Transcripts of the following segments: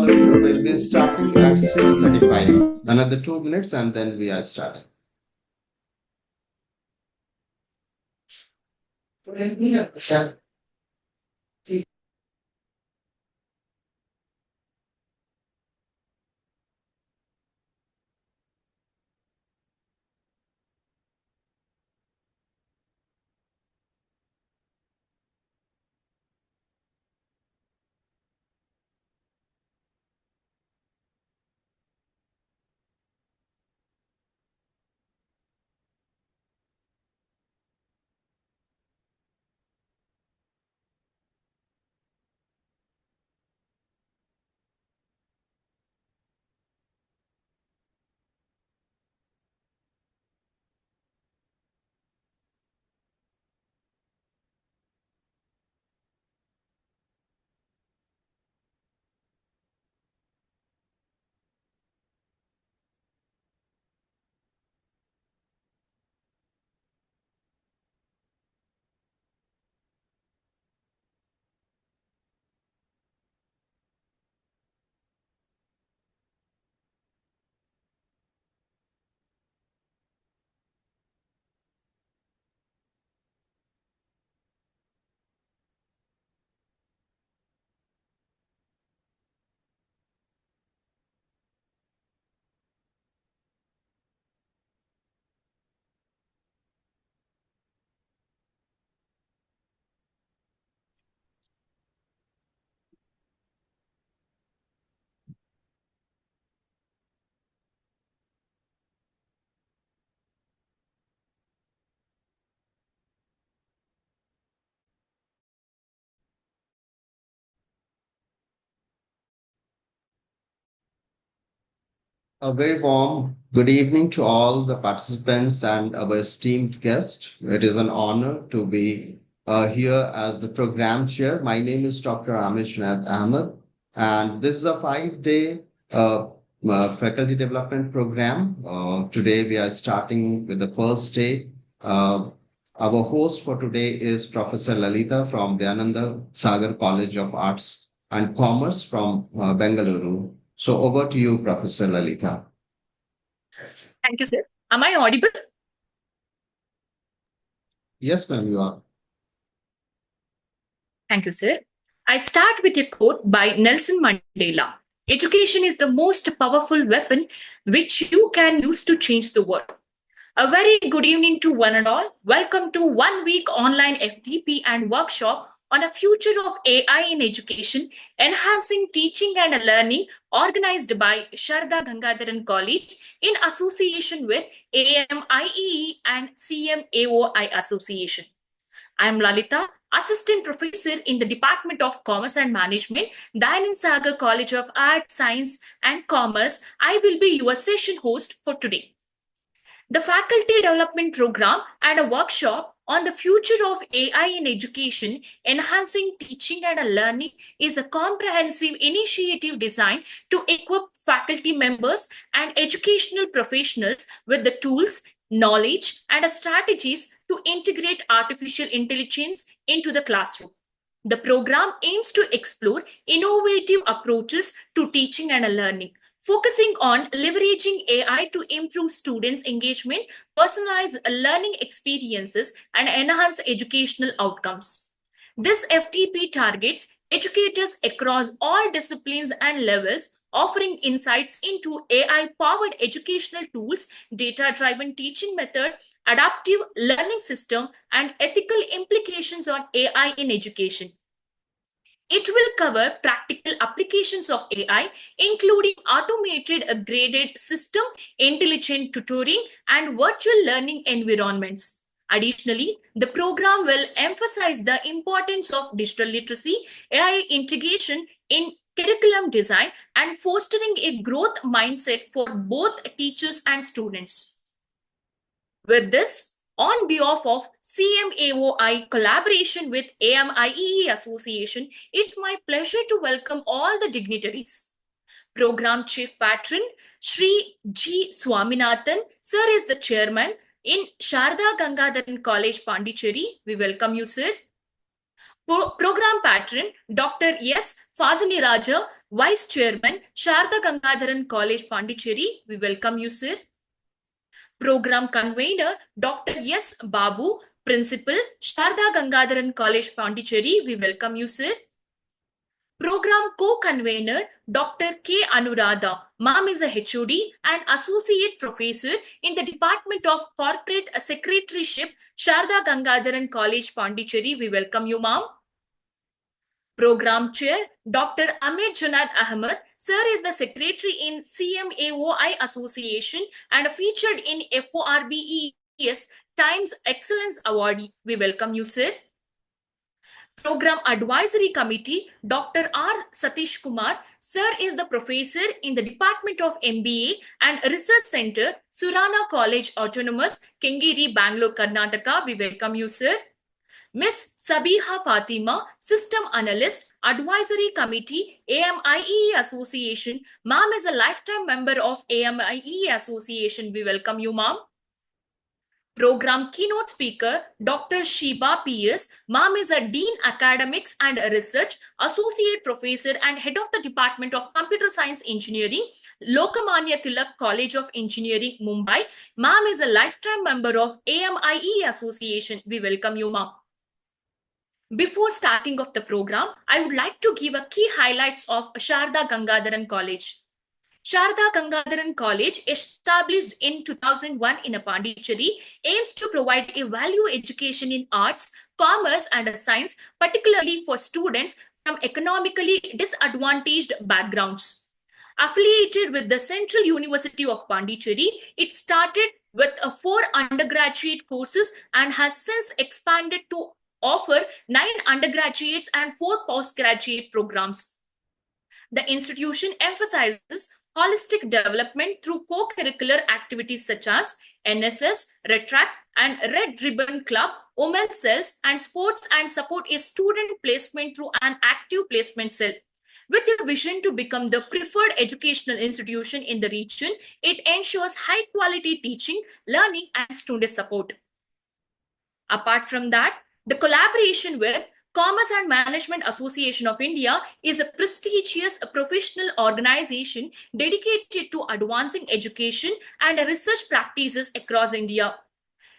all of you. We'll be starting at 6:35. Another 2 minutes and then we are starting. A very warm good evening to all the participants and our esteemed guest. It is an honor to be here as the program chair. My name is Dr. Amishnath Ahmed, and this is a 5 day faculty development program. Today we are starting with the first day. Our host for today is Professor Lalitha from the Ananda Sagar College of Arts and Commerce from Bengaluru. So over to you, Professor Lalitha. Thank you, sir. Am I audible? Yes, ma'am, you are. Thank you, sir. I start with a quote by Nelson Mandela. Education is the most powerful weapon which you can use to change the world. A very good evening to one and all. Welcome to 1 week online FDP and workshop on a future of AI in education, enhancing teaching and learning, organized by Saradha Gangadharan College in association with AMIEE and CMAOI Association. I am Lalitha, Assistant Professor in the Department of Commerce and Management, Dayanand Sagar College of Art, Science and Commerce. I will be your session host for today. The Faculty Development Program and a workshop on the future of AI in education, enhancing teaching and learning, is a comprehensive initiative designed to equip faculty members and educational professionals with the tools, knowledge, and strategies to integrate artificial intelligence into the classroom. The program aims to explore innovative approaches to teaching and learning, focusing on leveraging AI to improve students' engagement, personalize learning experiences, and enhance educational outcomes. This FTP targets educators across all disciplines and levels, offering insights into AI-powered educational tools, data-driven teaching method, adaptive learning system, and ethical implications on AI in education. It will cover practical applications of AI, including automated graded system, intelligent tutoring, and virtual learning environments. Additionally, the program will emphasize the importance of digital literacy, AI integration in curriculum design, and fostering a growth mindset for both teachers and students. With this, on behalf of CMAOI collaboration with AMIEE Association, it's my pleasure to welcome all the dignitaries. Program Chief Patron Sri G. Swaminathan, Sir is the Chairman in Saradha Gangadharan College, Pondicherry. We welcome you, sir. Program Patron, Dr. S. Fazili Raja, Vice Chairman, Saradha Gangadharan College, Pondicherry. We welcome you, sir. Program Convener, Dr. S. Babu, Principal, Saradha Gangadharan College, Pondicherry. We welcome you, sir. Program Co-Convener, Dr. K. Anuradha. Ma'am is a HOD and Associate Professor in the Department of Corporate Secretaryship, Saradha Gangadharan College, Pondicherry. We welcome you, ma'am. Program Chair, Dr. Ahmed Junad Ahmed. Sir is the Secretary in CMAOI Association and featured in FORBES Times Excellence Award. We welcome you, sir. Program Advisory Committee, Dr. R. Satish Kumar. Sir is the Professor in the Department of MBA and Research Center, Surana College Autonomous, Kengeri, Bangalore, Karnataka. We welcome you, sir. Miss Sabiha Fatima, System Analyst, Advisory Committee, AMIEE Association. Ma'am is a lifetime member of AMIEE Association. We welcome you, ma'am. Program Keynote Speaker, Dr. Sheba P.S. Ma'am is a Dean Academics and Research, Associate Professor and Head of the Department of Computer Science Engineering, Lokmanya Tilak College of Engineering, Mumbai. Ma'am is a lifetime member of AMIEE Association. We welcome you, ma'am. Before starting of the program, I would like to give a key highlights of Saradha Gangadharan College. Saradha Gangadharan College, established in 2001 in Pondicherry, aims to provide a value education in arts, commerce and science, particularly for students from economically disadvantaged backgrounds. Affiliated with the Central University of Pondicherry, it started with 4 undergraduate courses and has since expanded to offer 9 undergraduates and 4 postgraduate programs. The institution emphasizes holistic development through co-curricular activities such as NSS, Red Track, and Red Ribbon Club, Women's Cells, and Sports, and support a student placement through an active placement cell. With a vision to become the preferred educational institution in the region, it ensures high-quality teaching, learning, and student support. Apart from that, the collaboration with Commerce and Management Association of India is a prestigious professional organization dedicated to advancing education and research practices across India.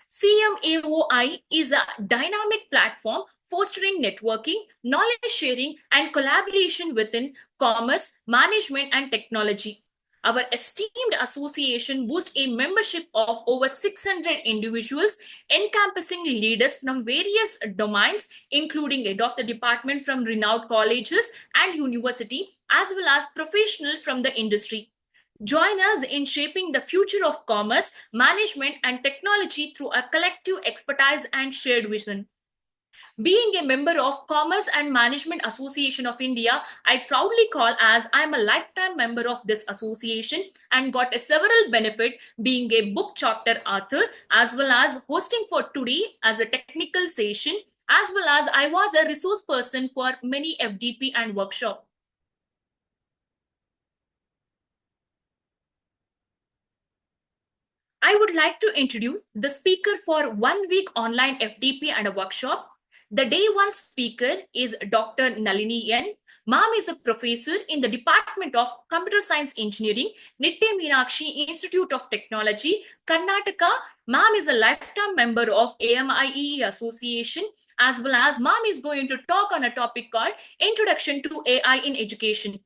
CMAOI is a dynamic platform fostering networking, knowledge sharing, and collaboration within commerce, management, and technology. Our esteemed association boasts a membership of over 600 individuals, encompassing leaders from various domains, including head of the department from renowned colleges and university, as well as professionals from the industry. Join us in shaping the future of commerce, management, and technology through a collective expertise and shared vision. Being a member of Commerce and Management Association of India, I proudly call as I am a lifetime member of this association and got a several benefit being a book chapter author as well as hosting for today as a technical session, as well as I was a resource person for many FDP and workshop. I would like to introduce the speaker for 1 week online FDP and a workshop. The day 1 speaker is Dr. Nalini N. Ma'am is a professor in the Department of Computer Science Engineering, Nitte Meenakshi Institute of Technology, Karnataka. Ma'am is a lifetime member of AMIEE Association, as well as ma'am is going to talk on a topic called Introduction to AI in Education.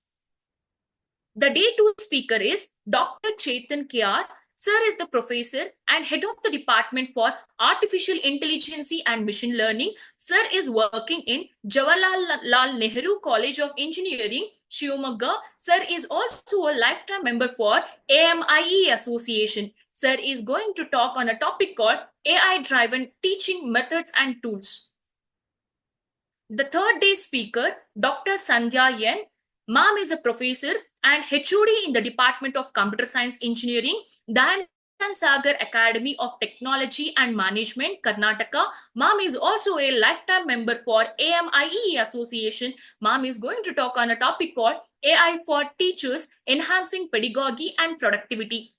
The day 2 speaker is Dr. Chetan K.R. Sir is the professor and head of the department for artificial intelligence and machine learning. Sir is working in Jawaharlal Nehru College of Engineering, Shivamogga. Sir is also a lifetime member for AMIEE Association. Sir is going to talk on a topic called AI-driven teaching methods and tools. The third day speaker, Dr. Sandhya N. Ma'am is a professor and HOD in the Department of Computer Science Engineering, Dayanand Sagar Academy of Technology and Management, Karnataka. Ma'am is also a lifetime member for AMIEE Association. Ma'am is going to talk on a topic called AI for Teachers, Enhancing Pedagogy and Productivity.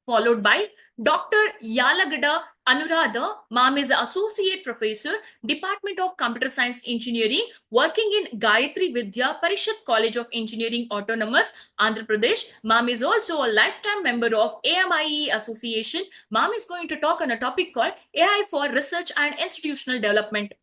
Followed by Dr. Yalagada Anuradha, ma'am is an associate professor, Department of Computer Science Engineering, working in Gayatri Vidya Parishad College of Engineering Autonomous, Andhra Pradesh. Ma'am is also a lifetime member of AMIEE Association. Ma'am is going to talk on a topic called AI for Research and Institutional Development.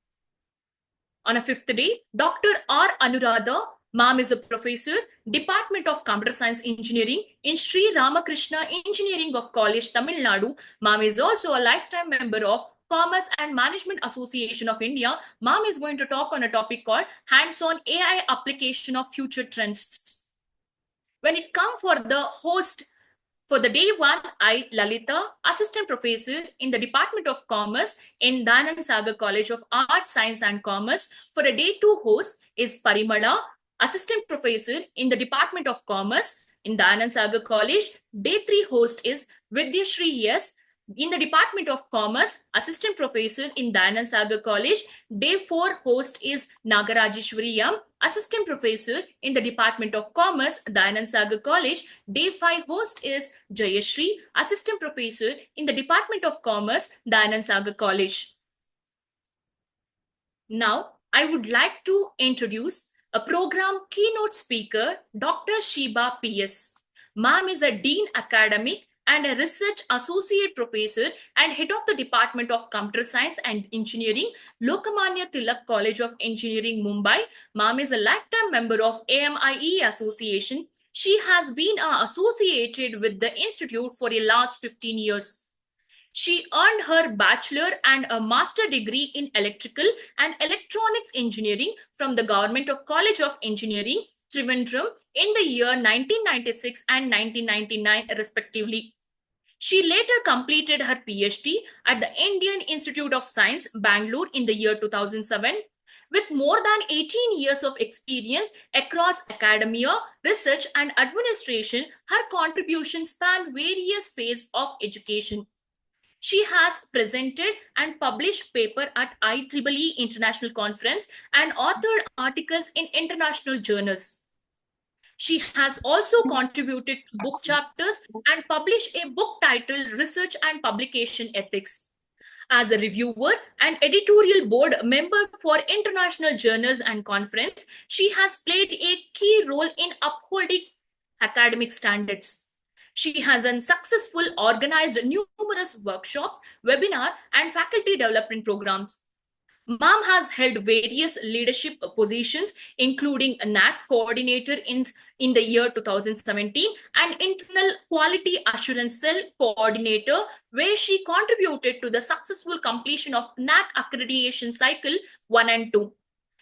On a fifth day, Dr. R. Anuradha, ma'am is a professor, Department of Computer Science Engineering in Sri Ramakrishna Engineering of College, Tamil Nadu. Ma'am is also a lifetime member of Commerce and Management Association of India. Ma'am is going to talk on a topic called Hands-on AI Application of Future Trends. When it comes for the host for the day one, I, Lalitha, Assistant Professor in the Department of Commerce in Dayanand Sagar College of Arts, Science and Commerce. For a day two host is Parimala, Assistant Professor in the Department of Commerce in Dayanand Sagar College. Day three host is Vidyashree S. In the Department of Commerce, Assistant Professor in Dayanand Sagar College. Day four host is Nagarajeshwari M. Assistant Professor in the Department of Commerce, Dayanand Sagar College. Day 5 host is Jayashree, Assistant Professor in the Department of Commerce, Dayanand Sagar College. Now, I would like to introduce a program keynote speaker, Dr. Sheba P.S. Ma'am is a Dean Academic and a Research Associate Professor and Head of the Department of Computer Science and Engineering, Lokmanya Tilak College of Engineering, Mumbai. Ma'am is a lifetime member of AMIEE Association. She has been associated with the Institute for the last 15 years. She earned her bachelor and a master degree in electrical and electronics engineering from the Government of College of Engineering, Trivandrum, in the year 1996 and 1999, respectively. She later completed her PhD at the Indian Institute of Science, Bangalore, in the year 2007. With more than 18 years of experience across academia, research, and administration, her contributions span various phases of education. She has presented and published paper at IEEE International Conference and authored articles in international journals. She has also contributed to book chapters and published a book titled Research and Publication Ethics. As a reviewer and editorial board member for international journals and conference, she has played a key role in upholding academic standards. She has successfully organized numerous workshops, webinars, and faculty development programs. Ma'am has held various leadership positions, including a NAC coordinator in the year 2017 and internal quality assurance cell coordinator, where she contributed to the successful completion of NAC accreditation cycle 1 and 2.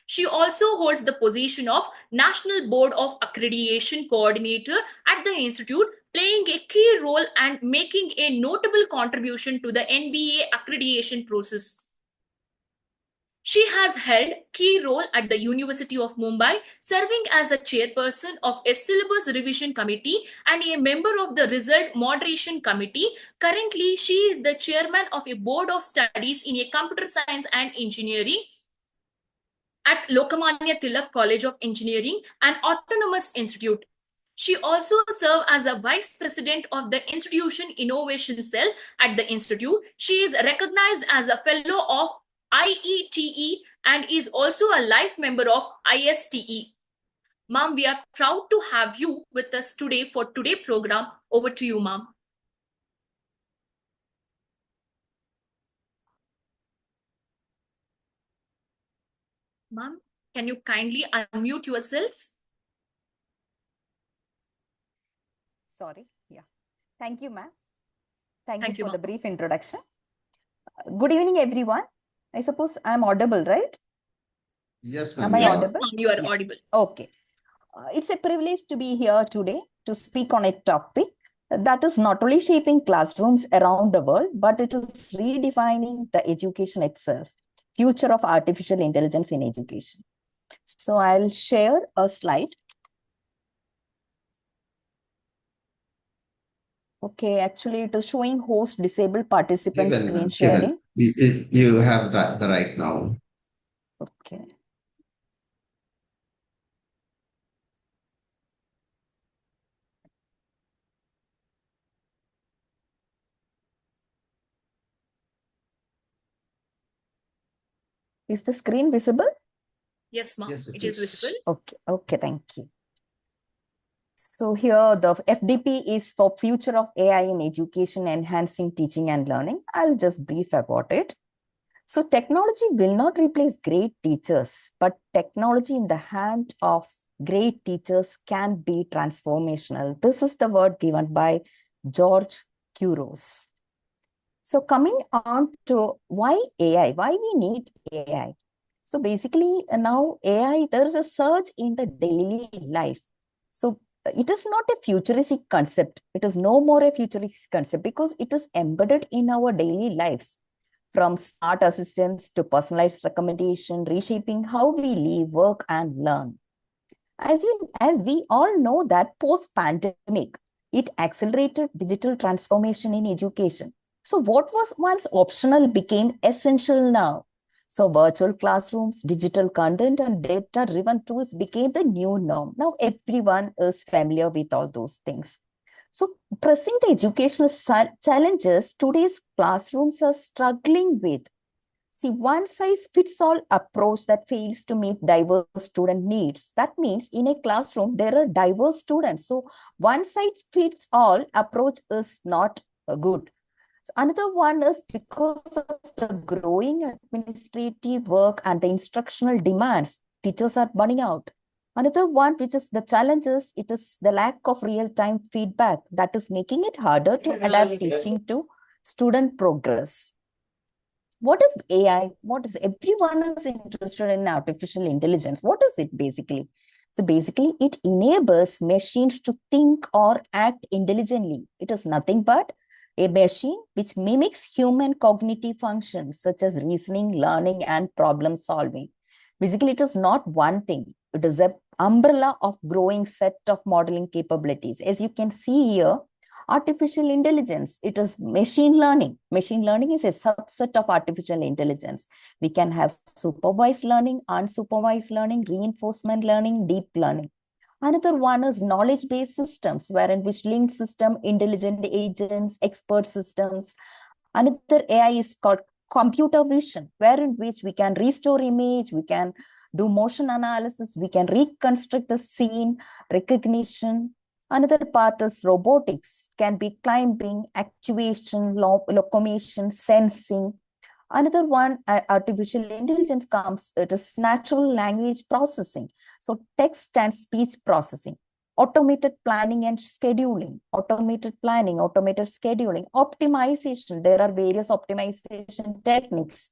She also holds the position of National Board of Accreditation Coordinator at the Institute, playing a key role and making a notable contribution to the NBA accreditation process. She has held key role at the University of Mumbai, serving as a chairperson of a syllabus revision committee and a member of the result moderation committee. Currently, she is the chairman of a board of studies in a computer science and engineering at Lokmanya Tilak College of Engineering, an autonomous institute. She also served as a vice president of the institution innovation cell at the institute. She is recognized as a fellow of IETE and is also a life member of ISTE. Ma'am, we are proud to have you with us today for today's program. Over to you, ma'am. Ma'am, can you kindly unmute yourself? Sorry. Yeah. Thank you, ma'am. Thank Thank you you, for the ma'am. brief introduction. Good evening, everyone. I suppose I'm audible, right? Yes, Am ma'am. I Yes, audible? ma'am, you are Yeah. audible. Okay. It's a privilege to be here today to speak on a topic that is not only shaping classrooms around the world, but it is redefining the education itself, future of artificial intelligence in education. So I'll share a slide. Okay, actually it is showing host disabled participant Given, screen ma'am, given. sharing. You have the right now. Okay. Is the screen visible? Yes, ma'am. Yes, It is visible. Okay, thank you. So here the FDP is for Future of AI in Education, Enhancing Teaching and Learning. I'll just brief about it. So technology will not replace great teachers, but technology in the hand of great teachers can be transformational. This is the word given by George Couros. So coming on to why AI, why we need AI. So basically now AI, there is a surge in the daily life. So it is not a futuristic concept. It is no more a futuristic concept because it is embedded in our daily lives, from smart assistants to personalized recommendation, reshaping how we live, work, and learn. As we all know that post-pandemic, it accelerated digital transformation in education. So what was once optional became essential now. So virtual classrooms, digital content, and data-driven tools became the new norm. Now everyone is familiar with all those things. So pressing the educational challenges today's classrooms are struggling with. See, one size fits all approach that fails to meet diverse student needs. That means in a classroom, there are diverse students. So one size fits all approach is not good. So another one is because of the growing administrative work and the instructional demands, teachers are burning out. Another one, which is the challenges, it is the lack of real-time feedback that is making it harder to adapt teaching to student progress. What is AI? What is everyone is interested in artificial intelligence? What is it basically? So basically, it enables machines to think or act intelligently. It is nothing but a machine which mimics human cognitive functions such as reasoning, learning, and problem solving. Basically, it is not one thing. It is an umbrella of growing set of modeling capabilities. As you can see here, artificial intelligence, it is machine learning. Machine learning is a subset of artificial intelligence. We can have supervised learning, unsupervised learning, reinforcement learning, deep learning. Another one is knowledge-based systems, wherein which linked system, intelligent agents, expert systems. Another AI is called computer vision, wherein which we can restore image, we can do motion analysis, we can reconstruct the scene, recognition. Another part is robotics, can be climbing, actuation, locomotion, sensing. Another one, artificial intelligence comes, it is natural language processing. So text and speech processing, automated planning and scheduling, automated planning, automated scheduling, optimization. There are various optimization techniques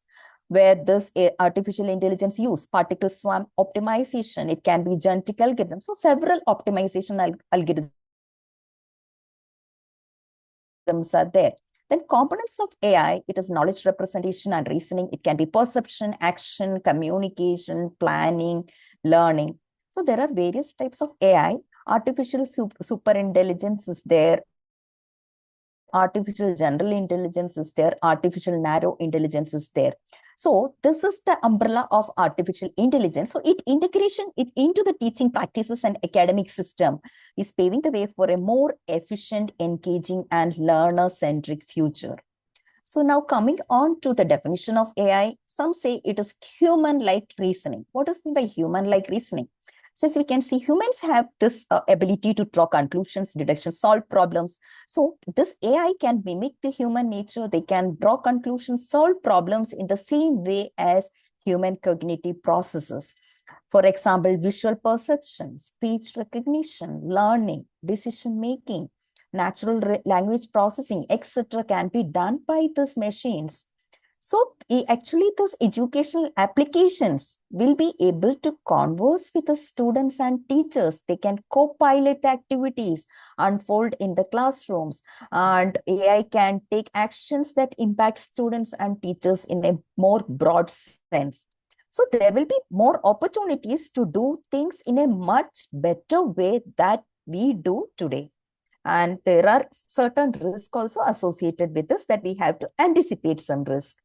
where this artificial intelligence use, particle swarm optimization, it can be genetic algorithm. So several optimization algorithms are there. Then components of AI, it is knowledge representation and reasoning. It can be perception, action, communication, planning, learning. So there are various types of AI. Artificial super intelligence is there. Artificial general intelligence is there. Artificial narrow intelligence is there. So this is the umbrella of artificial intelligence. So it integration it into the teaching practices and academic system is paving the way for a more efficient, engaging, and learner-centric future. So now coming on to the definition of AI, some say it is human-like reasoning. What is meant by human-like reasoning? So as we can see, humans have this ability to draw conclusions, deduction, solve problems. So this AI can mimic the human nature. They can draw conclusions, solve problems in the same way as human cognitive processes. For example, visual perception, speech recognition, learning, decision making, natural language processing, etc. can be done by these machines. So actually those educational applications will be able to converse with the students and teachers. They can co-pilot activities unfold in the classrooms, and AI can take actions that impact students and teachers in a more broad sense. So there will be more opportunities to do things in a much better way that we do today. And there are certain risks also associated with this that we have to anticipate some risk.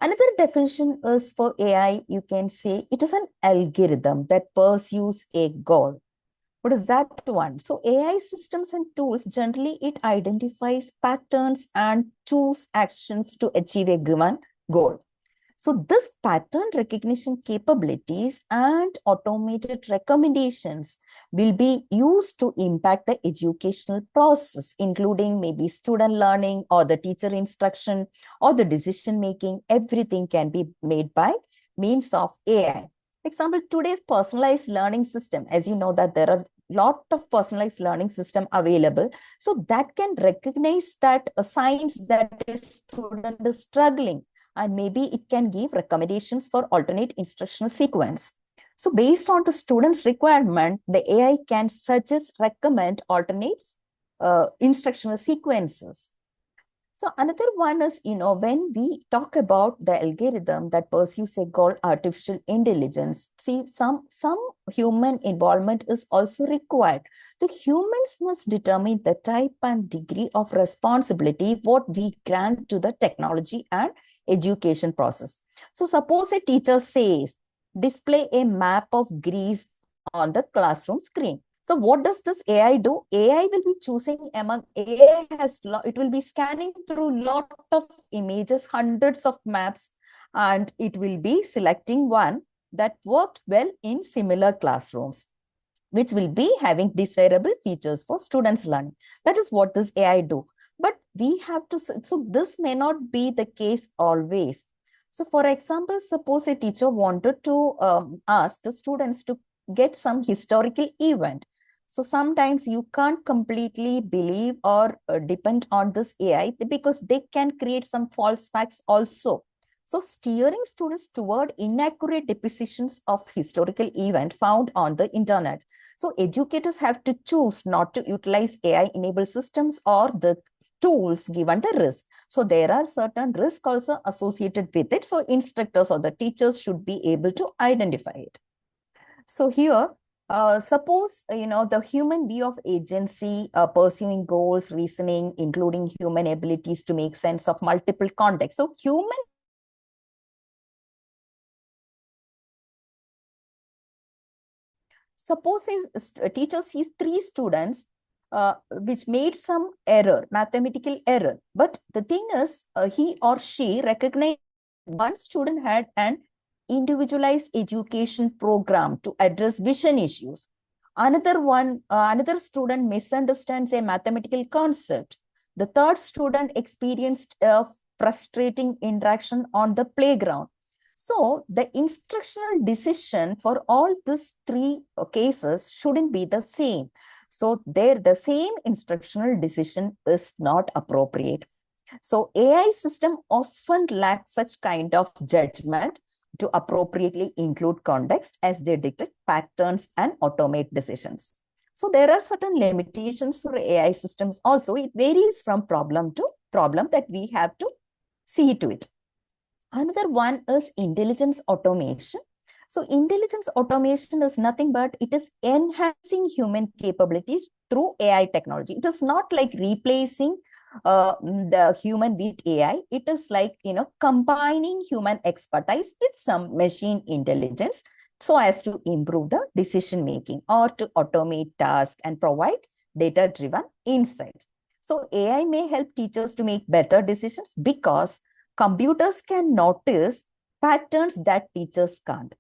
Another definition is for AI, you can say it is an algorithm that pursues a goal. What is that one? So AI systems and tools, generally it identifies patterns and choose actions to achieve a given goal. So this pattern recognition capabilities and automated recommendations will be used to impact the educational process, including maybe student learning or the teacher instruction or the decision making. Everything can be made by means of AI. Example, today's personalized learning system, as you know that there are lot of personalized learning system available. So that can recognize that a signs that a student is struggling, and maybe it can give recommendations for alternate instructional sequence. So based on the student's requirement, the AI can suggest, recommend alternate instructional sequences. So another one is, when we talk about the algorithm that pursues a goal, artificial intelligence, see, some human involvement is also required. The humans must determine the type and degree of responsibility what we grant to the technology and education process. So suppose a teacher says, display a map of Greece on the classroom screen. So what does this AI do? AI will be choosing among AI it will be scanning through lot of images, hundreds of maps, and it will be selecting one that worked well in similar classrooms, which will be having desirable features for students learning. That is what this AI do. But we have to, so this may not be the case always. So for example, suppose a teacher wanted to ask the students to get some historical event. So sometimes you can't completely believe or depend on this AI because they can create some false facts also. So steering students toward inaccurate depositions of historical event found on the internet. So educators have to choose not to utilize AI-enabled systems or the tools given the risk. So there are certain risks also associated with it. So instructors or the teachers should be able to identify it. So here, suppose, the human view of agency, pursuing goals, reasoning, including human abilities to make sense of multiple contexts. So human suppose a teacher sees 3 students which made some error, mathematical error. But the thing is, he or she recognized one student had an individualized education program to address vision issues. Another student misunderstands a mathematical concept. The third student experienced a frustrating interaction on the playground. So the instructional decision for all these 3 cases shouldn't be the same. So the same instructional decision is not appropriate. So AI system often lack such kind of judgment to appropriately include context as they detect patterns and automate decisions. So there are certain limitations for AI systems also. It varies from problem to problem that we have to see to it. Another one is intelligence automation. So intelligence automation is nothing but it is enhancing human capabilities through AI technology. It is not like replacing the human with AI. It is like, combining human expertise with some machine intelligence so as to improve the decision making or to automate tasks and provide data-driven insights. So AI may help teachers to make better decisions because computers can notice patterns that teachers can't.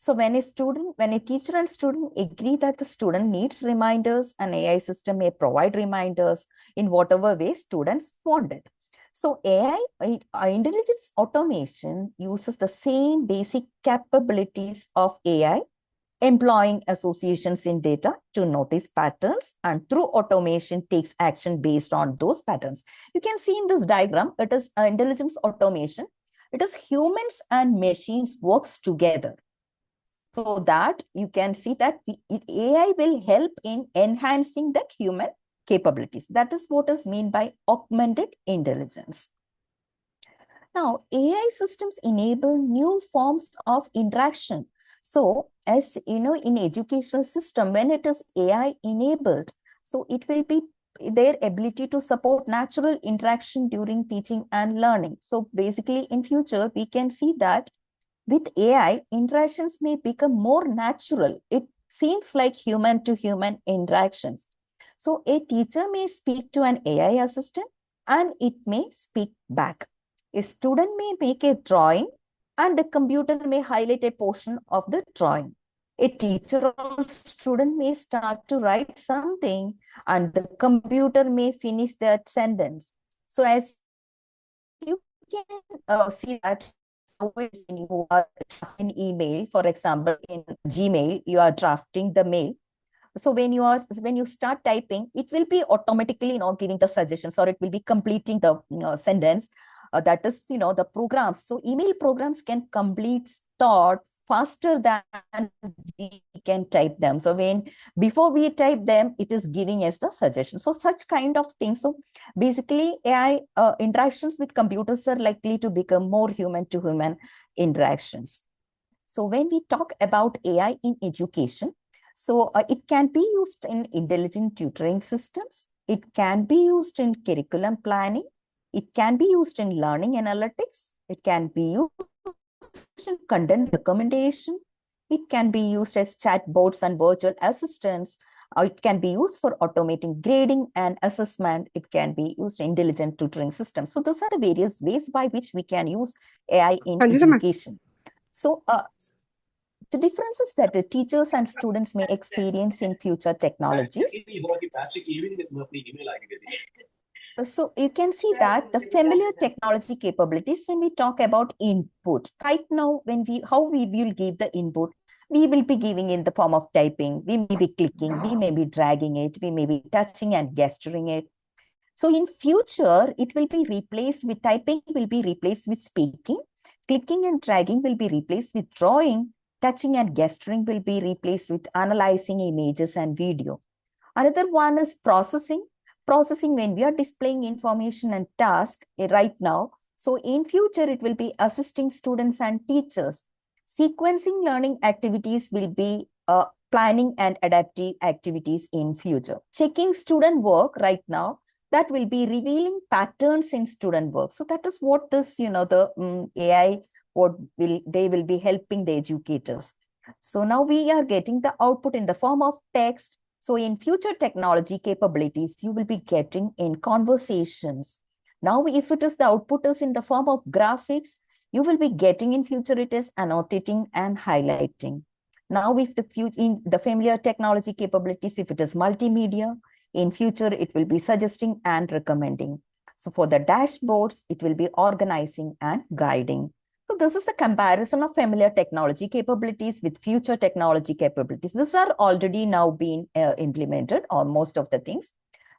So when a teacher and student agree that the student needs reminders, an AI system may provide reminders in whatever way students want it. So intelligence automation uses the same basic capabilities of AI, employing associations in data to notice patterns, and through automation takes action based on those patterns. You can see in this diagram, it is intelligence automation. It is humans and machines works together. So that you can see that AI will help in enhancing the human capabilities. That is what is meant by augmented intelligence. Now, AI systems enable new forms of interaction. So, as you know, in educational system, when it is AI enabled, so it will be their ability to support natural interaction during teaching and learning. So basically in future, we can see that with AI, interactions may become more natural. It seems like human to human interactions. So a teacher may speak to an AI assistant and it may speak back. A student may make a drawing and the computer may highlight a portion of the drawing. A teacher or student may start to write something and the computer may finish that sentence. So as you can see that nowadays when you are drafting email, for example, in Gmail, you are drafting the mail. So when you start typing, it will be automatically giving the suggestions, or it will be completing the sentence. That is the programs. So email programs can complete thought faster than we can type them. So before we type them, it is giving us the suggestion. So such kind of things. So basically AI interactions with computers are likely to become more human to human interactions. So when we talk about AI in education, so it can be used in intelligent tutoring systems. It can be used in curriculum planning. It can be used in learning analytics. It can be used in content recommendation. It can be used as chatbots and virtual assistants. Or it can be used for automating grading and assessment. It can be used in intelligent tutoring systems. So those are the various ways by which we can use AI in education. So the differences that the teachers and students may experience in future technologies. So you can see that the familiar technology capabilities, when we talk about input, right now, how we will give the input, we will be giving in the form of typing. We may be clicking, we may be dragging it, we may be touching and gesturing it. So in future, it will be replaced with typing, will be replaced with speaking. Clicking and dragging will be replaced with drawing. Touching and gesturing will be replaced with analyzing images and video. Another one is processing. Processing when we are displaying information and task right now. So in future, it will be assisting students and teachers. Sequencing learning activities will be planning and adaptive activities in future. Checking student work right now, that will be revealing patterns in student work. So that is what this, the AI, they will be helping the educators. So now we are getting the output in the form of text. So in future technology capabilities, you will be getting in conversations. Now, if it is the output is in the form of graphics, you will be getting in future it is annotating and highlighting. Now, if in the familiar technology capabilities, if it is multimedia, in future, it will be suggesting and recommending. So for the dashboards, it will be organizing and guiding. So this is a comparison of familiar technology capabilities with future technology capabilities. These are already now being implemented, or most of the things.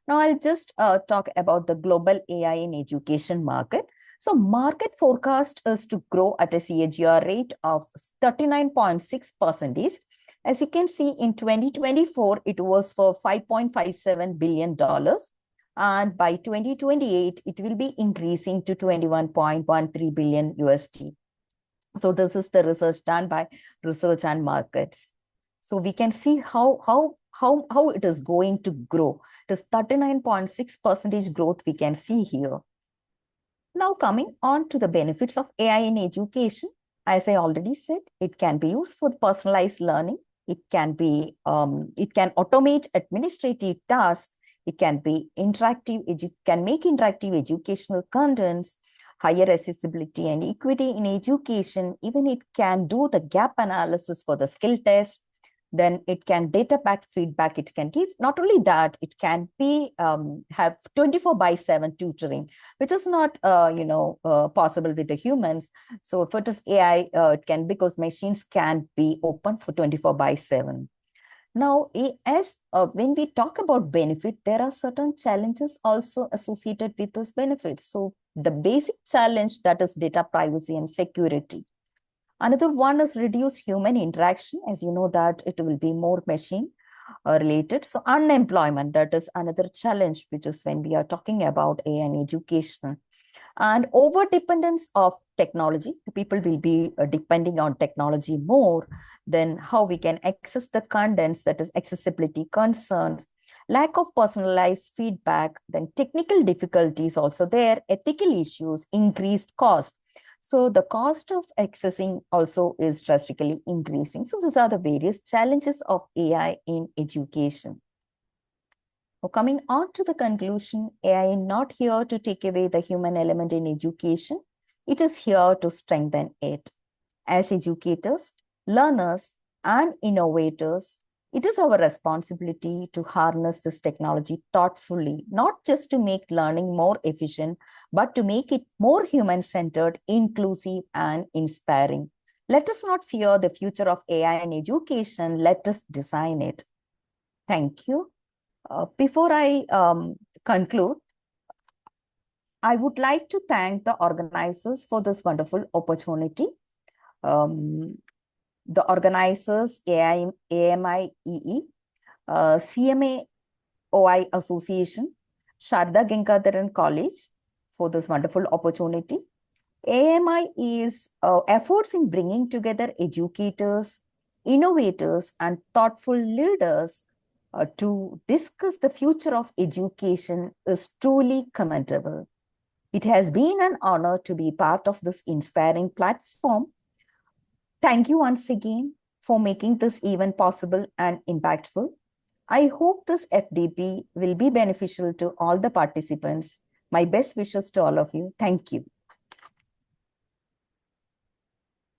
Now I'll just talk about the global AI in education market. So market forecast is to grow at a CAGR rate of 39.6%. As you can see, in 2024, it was for $5.57 billion. And by 2028, it will be increasing to 21.13 billion USD. So this is the research done by Research and Markets. So we can see how it is going to grow. It is 39.6% growth we can see here. Now coming on to the benefits of AI in education. As I already said, it can be used for personalized learning. It can automate administrative tasks. It can be interactive, can make interactive educational contents, higher accessibility and equity in education. Even it can do the gap analysis for the skill test. Then it can data-backed feedback. It can give, not only that, it can be have 24/7 tutoring, which is not possible with the humans. So if it is AI, it can, because machines can be open for 24/7. Now, when we talk about benefit, there are certain challenges also associated with those benefits. So the basic challenge, that is data privacy and security. Another one is reduce human interaction. As you know that it will be more machine related. So unemployment, that is another challenge, which is when we are talking about AI and education. And over dependence of technology, people will be depending on technology more. Then how we can access the contents, that is accessibility concerns, lack of personalized feedback, then technical difficulties also there, ethical issues, increased cost. So the cost of accessing also is drastically increasing. So these are the various challenges of AI in education. So coming on to the conclusion, AI is not here to take away the human element in education. It is here to strengthen it. As educators, learners, and innovators, it is our responsibility to harness this technology thoughtfully, not just to make learning more efficient, but to make it more human-centered, inclusive, and inspiring. Let us not fear the future of AI in education. Let us design it. Thank you. Before I conclude, I would like to thank the organizers for this wonderful opportunity. Um, the organizers, AMIEE, CMAOI Association, Saradha Gangadharan College for this wonderful opportunity. AMI is efforts in bringing together educators, innovators, and thoughtful leaders to discuss the future of education is truly commendable. It has been an honor to be part of this inspiring platform. Thank you once again for making this event possible and impactful. I hope this FDP will be beneficial to all the participants. My best wishes to all of you. Thank you.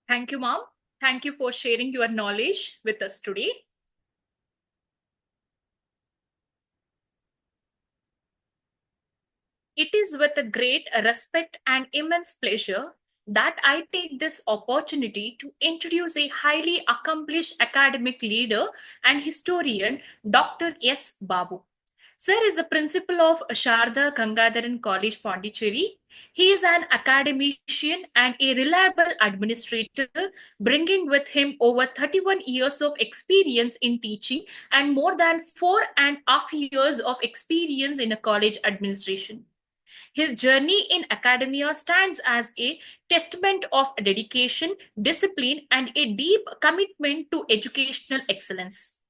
Thank you, Mom. Thank you for sharing your knowledge with us today. It is with a great respect and immense pleasure that I take this opportunity to introduce a highly accomplished academic leader and historian, Dr. S. Babu. Sir is the principal of Saradha Gangadharan College, Pondicherry. He is an academician and a reliable administrator, bringing with him over 31 years of experience in teaching and more than 4.5 years of experience in a college administration. His journey in academia stands as a testament of dedication, discipline, and a deep commitment to educational excellence.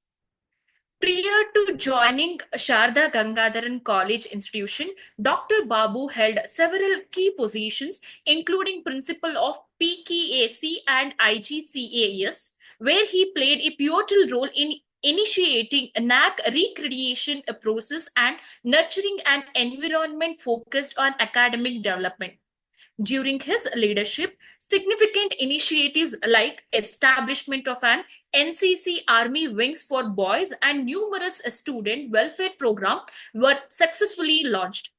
Prior to joining Saradha Gangadharan College Institution, Dr. Babu held several key positions, including principal of PKAC and IGCAS, where he played a pivotal role in initiating NAC recreation process and nurturing an environment focused on academic development. During his leadership, significant initiatives like establishment of an NCC Army Wings for Boys and numerous student welfare programs were successfully launched.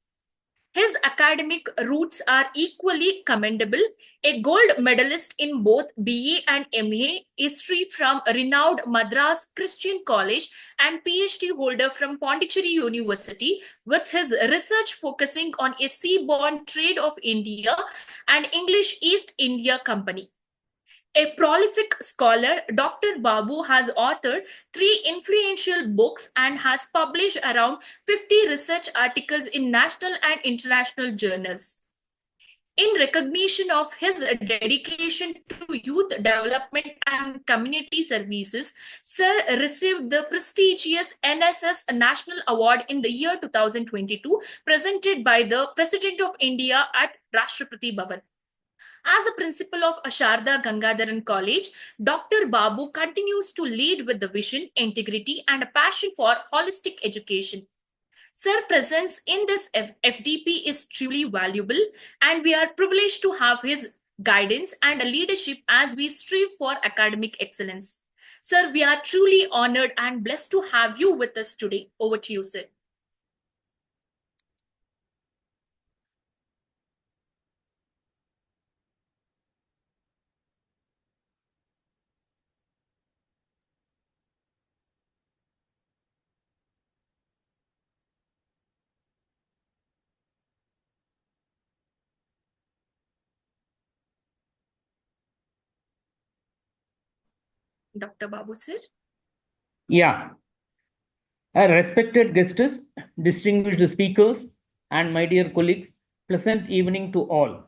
His academic roots are equally commendable. A gold medalist in both BA and MA history from renowned Madras Christian College and PhD holder from Pondicherry University, with his research focusing on a seaborne trade of India and English East India Company. A prolific scholar, Dr. Babu has authored 3 influential books and has published around 50 research articles in national and international journals. In recognition of his dedication to youth development and community services, Sir received the prestigious NSS National Award in the year 2022, presented by the President of India at Rashtrapati Bhavan. As a principal of Saradha Gangadharan College, Dr. Babu continues to lead with the vision, integrity, and a passion for holistic education. Sir presence in this FDP is truly valuable, and we are privileged to have his guidance and leadership as we strive for academic excellence. Sir, we are truly honored and blessed to have you with us today. Over to you, sir. Dr. Babu, sir. Yeah. Respected guests, distinguished speakers, and my dear colleagues, pleasant evening to all.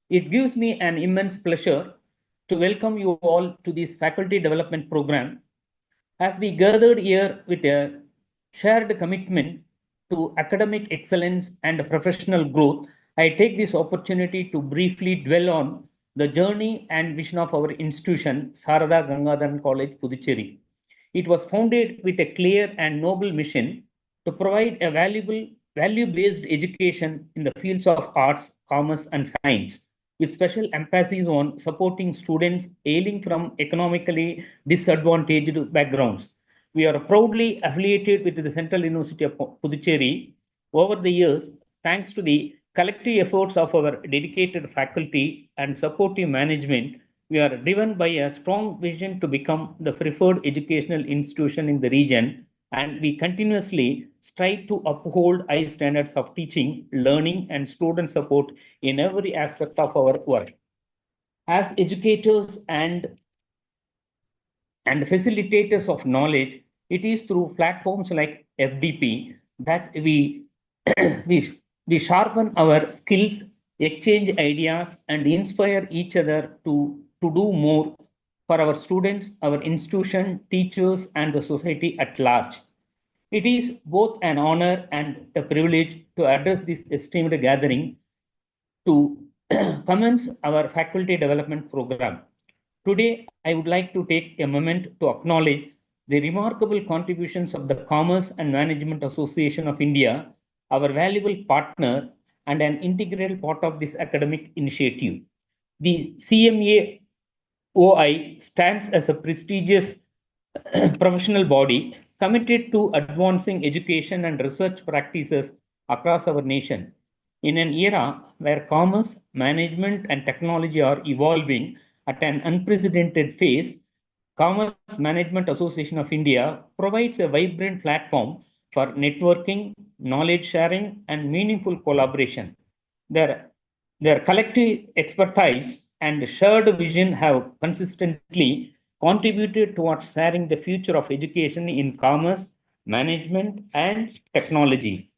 It gives me an immense pleasure to welcome you all to this faculty development program. As we gathered here with a shared commitment to academic excellence and professional growth, I take this opportunity to briefly dwell on the journey and vision of our institution, Saradha Gangadharan College, Puducherry. It was founded with a clear and noble mission to provide a valuable, value-based education in the fields of arts, commerce, and science with special emphasis on supporting students hailing from economically disadvantaged backgrounds. We are proudly affiliated with the Central University of Puducherry. Over the years, thanks to the collective efforts of our dedicated faculty and supportive management, we are driven by a strong vision to become the preferred educational institution in the region, and we continuously strive to uphold high standards of teaching, learning, and student support in every aspect of our work. As educators and facilitators of knowledge, it is through platforms like FDP that we sharpen our skills, exchange ideas, and inspire each other to do more for our students, our institution, teachers, and the society at large. It is both an honor and a privilege to address this esteemed gathering to commence our faculty development program. Today, I would like to take a moment to acknowledge the remarkable contributions of the Commerce and Management Association of India, our valuable partner and an integral part of this academic initiative. The CMAOI stands as a prestigious professional body committed to advancing education and research practices across our nation. In an era where commerce, management, and technology are evolving at an unprecedented pace, Commerce Management Association of India provides a vibrant platform for networking, knowledge sharing, and meaningful collaboration. Their, their collective expertise and shared vision have consistently contributed towards sharing the future of education in commerce, management, and technology.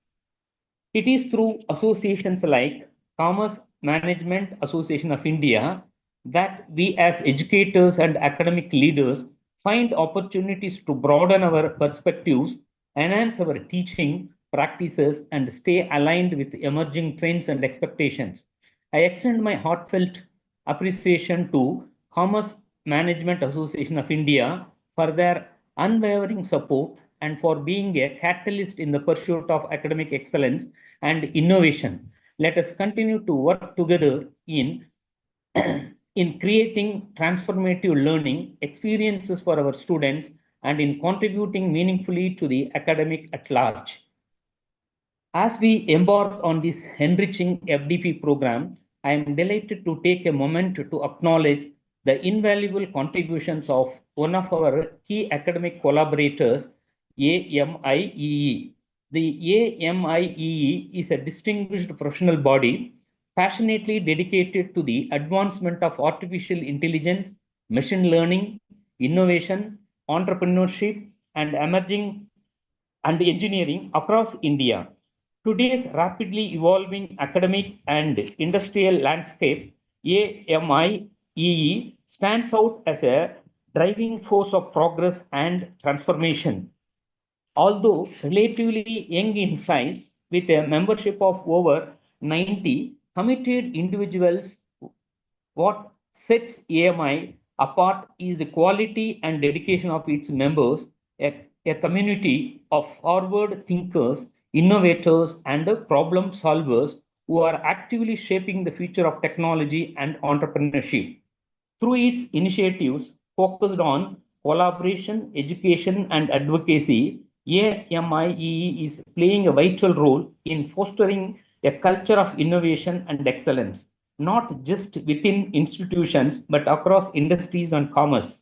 It is through associations like Commerce Management Association of India that we as educators and academic leaders find opportunities to broaden our perspectives, enhance our teaching practices, and stay aligned with emerging trends and expectations. I extend my heartfelt appreciation to Commerce Management Association of India for their unwavering support and for being a catalyst in the pursuit of academic excellence and innovation. Let us continue to work together in creating transformative learning experiences for our students and in contributing meaningfully to the academic at large. As we embark on this enriching FDP program, I am delighted to take a moment to acknowledge the invaluable contributions of one of our key academic collaborators, AMIEE. The AMIEE is a distinguished professional body passionately dedicated to the advancement of artificial intelligence, machine learning, innovation, entrepreneurship, and emerging and engineering across India. Today's rapidly evolving academic and industrial landscape, AMIEE stands out as a driving force of progress and transformation. Although relatively young in size, with a membership of over 90 committed individuals, what sets AMI apart is the quality and dedication of its members, a community of forward thinkers, innovators, and problem solvers who are actively shaping the future of technology and entrepreneurship. Through its initiatives focused on collaboration, education, and advocacy, AMIEE is playing a vital role in fostering a culture of innovation and excellence, not just within institutions, but across industries and commerce.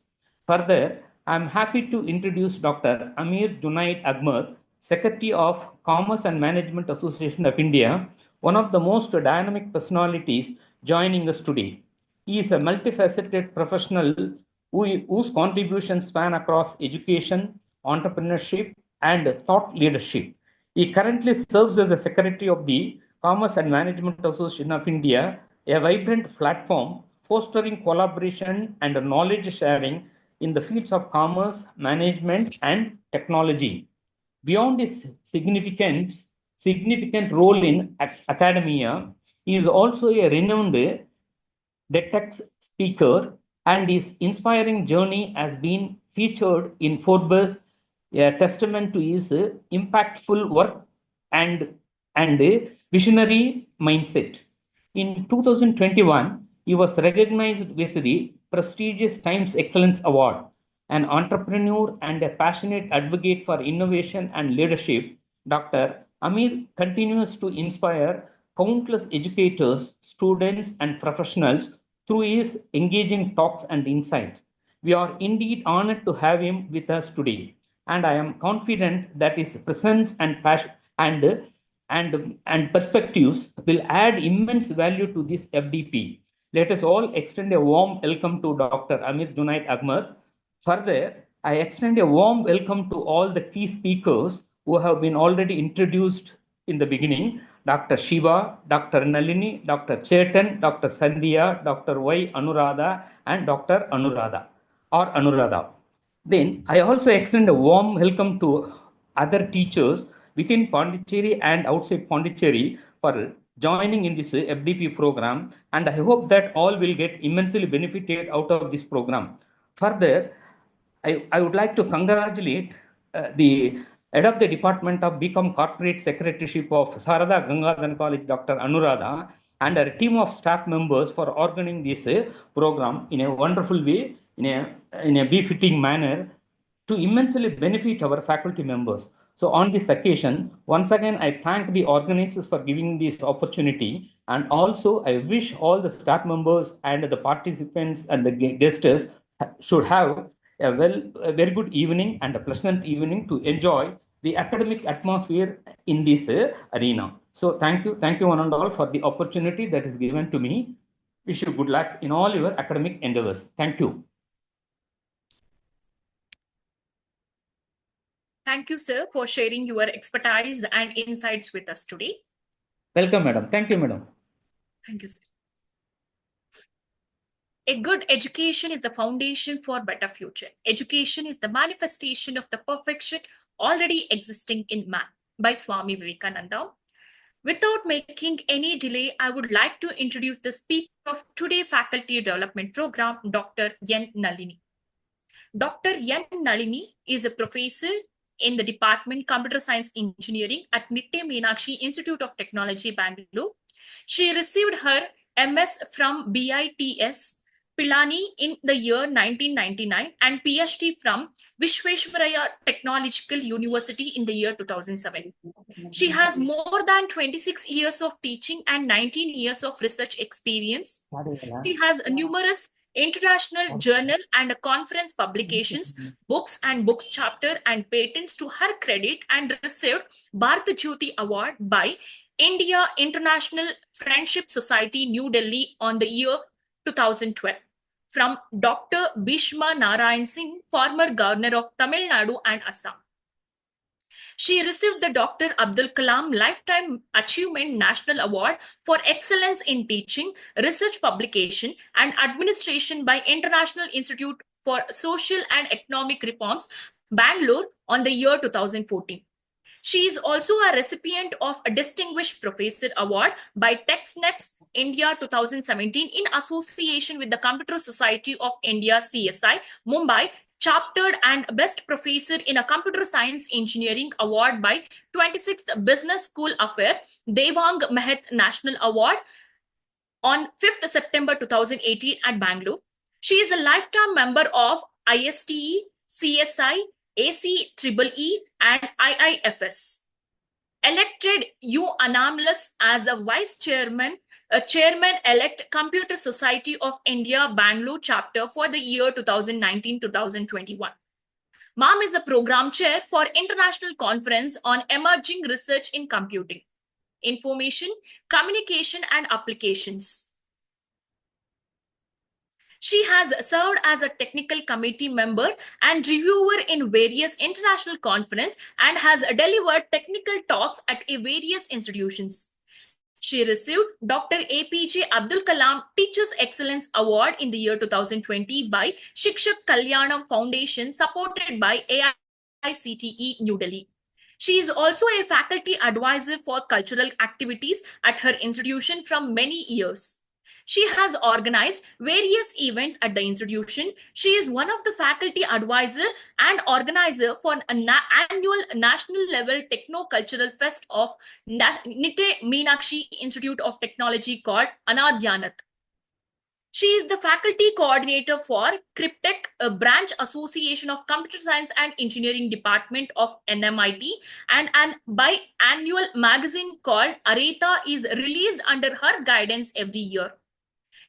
Further, I am happy to introduce Dr. Amir Junaid Ahmed, Secretary of Commerce and Management Association of India, one of the most dynamic personalities joining us today. He is a multifaceted professional whose contributions span across education, entrepreneurship, and thought leadership. He currently serves as the Secretary of the Commerce and Management Association of India, a vibrant platform fostering collaboration and knowledge sharing in the fields of commerce, management, and technology. Beyond his significant role in academia, he is also a renowned TEDx speaker, and his inspiring journey has been featured in Forbes, a testament to his impactful work and visionary mindset. In 2021, He was recognized with the prestigious Times Excellence Award. An entrepreneur and a passionate advocate for innovation and leadership, Dr. AMIEE continues to inspire countless educators, students, and professionals through his engaging talks and insights. We are indeed honored to have him with us today, and I am confident that his presence and passion and perspectives will add immense value to this FDP. Let us all extend a warm welcome to Dr. Amir Junaid Ahmed. Further, I extend a warm welcome to all the key speakers who have been already introduced in the beginning: Dr. Shiva, Dr. Nalini, Dr. Chetan, Dr. Sandhya, Dr. Y. Anuradha, and Dr. Anuradha. Then I also extend a warm welcome to other teachers within Pondicherry and outside Pondicherry for joining in this FDP program, and I hope that all will get immensely benefited out of this program. Further, I would like to congratulate the head of the Department of BCom Corporate Secretaryship of Saradha Gangadharan College, Dr. Anuradha, and her team of staff members for organizing this program in a wonderful way, in a befitting manner, to immensely benefit our faculty members. So on this occasion, once again, I thank the organizers for giving this opportunity, and also I wish all the staff members and the participants and the guests should have a very good evening and a pleasant evening to enjoy the academic atmosphere in this arena. So thank you one and all for the opportunity that is given to me. Wish you good luck in all your academic endeavors. Thank you. Thank you, sir, for sharing your expertise and insights with us today. Welcome, madam. Thank you, madam. Thank you, sir. A good education is the foundation for better future. Education is the manifestation of the perfection already existing in man, by Swami Vivekananda. Without making any delay, I would like to introduce the speaker of today's faculty development program, Dr. N. Nalini. Dr. N. Nalini is a professor in the Department Computer Science Engineering at Nitte Meenakshi Institute of Technology, Bangalore. She received her MS from BITS Pilani in the year 1999 and PhD from Vishweshwaraya Technological University in the year 2007. She has more than 26 years of teaching and 19 years of research experience. She has numerous international journal and conference publications, books and books chapter and patents to her credit, and received Bharat Jyoti Award by India International Friendship Society, New Delhi on the year 2012 from Dr. Bhishma Narayan Singh, former governor of Tamil Nadu and Assam. She received the Dr. Abdul Kalam Lifetime Achievement National Award for Excellence in Teaching, Research Publication, and Administration by International Institute for Social and Economic Reforms, Bangalore, on the year 2014. She is also a recipient of a Distinguished Professor Award by TechNet India 2017 in association with the Computer Society of India, CSI, Mumbai, chaptered, and Best Professor in a Computer Science Engineering Award by 26th Business School Affair, Devang Mehet National Award on 5th September 2018 at Bangalore. She is a lifetime member of ISTE, CSI, ACEEE, and IIFS. Elected unanimous as a Vice Chairman, a Chairman-elect Computer Society of India Bangalore chapter for the year 2019-2021. Ma'am is a Program Chair for International Conference on Emerging Research in Computing, Information, Communication and Applications. She has served as a technical committee member and reviewer in various international conferences and has delivered technical talks at various institutions. She received Dr. APJ Abdul Kalam Teachers Excellence Award in the year 2020 by Shikshak Kalyanam Foundation, supported by AICTE New Delhi. She is also a faculty advisor for cultural activities at her institution from many years. She has organized various events at the institution. She is one of the faculty advisor and organizer for an annual national level techno-cultural fest of Nitte Meenakshi Institute of Technology called Anadhyanat. She is the faculty coordinator for Cryptech, a branch association of Computer Science and Engineering Department of NMIT, and an biannual magazine called Aretha is released under her guidance every year.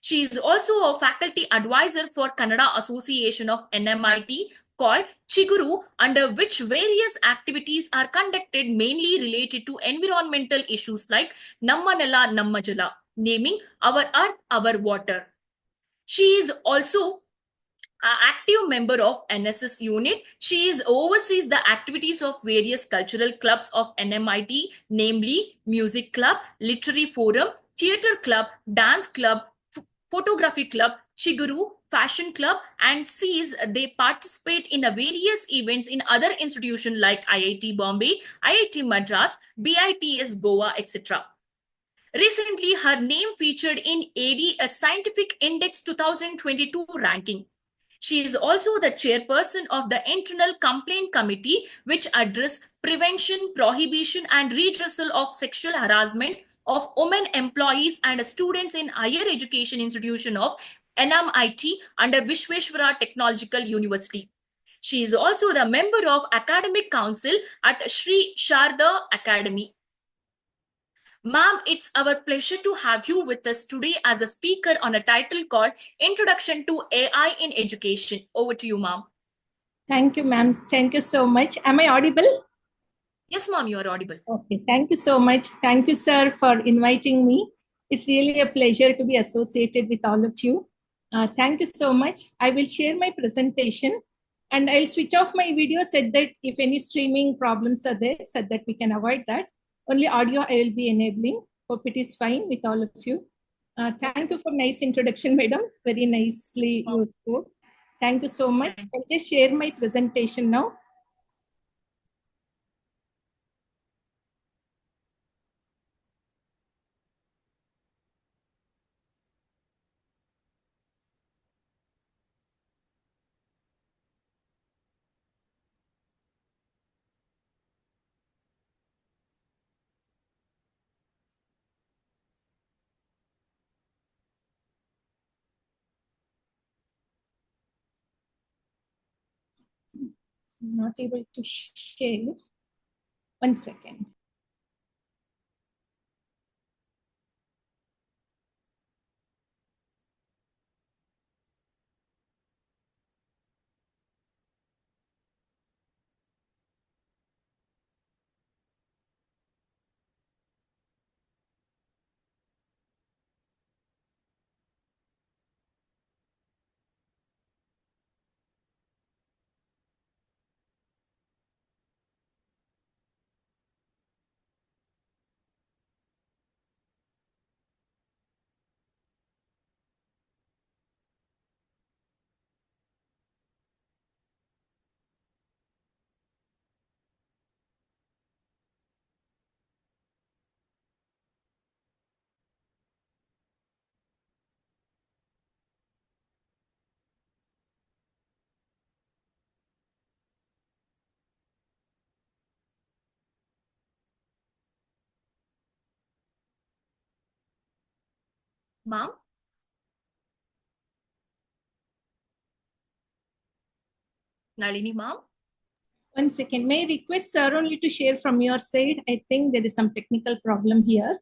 She is also a faculty advisor for Kannada Association of NMIT called Chiguru, under which various activities are conducted mainly related to environmental issues like Namma Nella Namma Jala, naming our earth, our water. She is also an active member of NSS unit. She is oversees the activities of various cultural clubs of NMIT, namely Music Club, Literary Forum, Theatre Club, Dance Club, Photography Club, Chiguru, Fashion Club, and sees they participate in various events in other institutions like IIT Bombay, IIT Madras, BITS Goa, etc. Recently, her name featured in AD, a Scientific Index 2022 ranking. She is also the chairperson of the Internal Complaint Committee, which addresses prevention, prohibition, and redressal of sexual harassment of women employees and students in higher education institution of NMIT under Vishweshwara Technological University. She is also the member of Academic Council at Sri Sharda Academy. Ma'am, it's our pleasure to have you with us today as a speaker on a title called Introduction to AI in Education. Over to you, ma'am. Thank you, ma'am. Thank you so much. Am I audible? Yes, ma'am, you are audible. Okay, thank you so much. Thank you, sir, for inviting me. It's really a pleasure to be associated with all of you. Thank you so much. I will share my presentation and I'll switch off my video so that if any streaming problems are there, so that we can avoid that. Only audio I will be enabling. Hope it is fine with all of you. Thank you for nice introduction, madam. Very nicely you spoke. Thank you so much. I'll just share my presentation now. I'm not able to share. 1 second. Ma'am? Nalini, ma'am? 1 second. May I request sir only to share from your side? I think there is some technical problem here.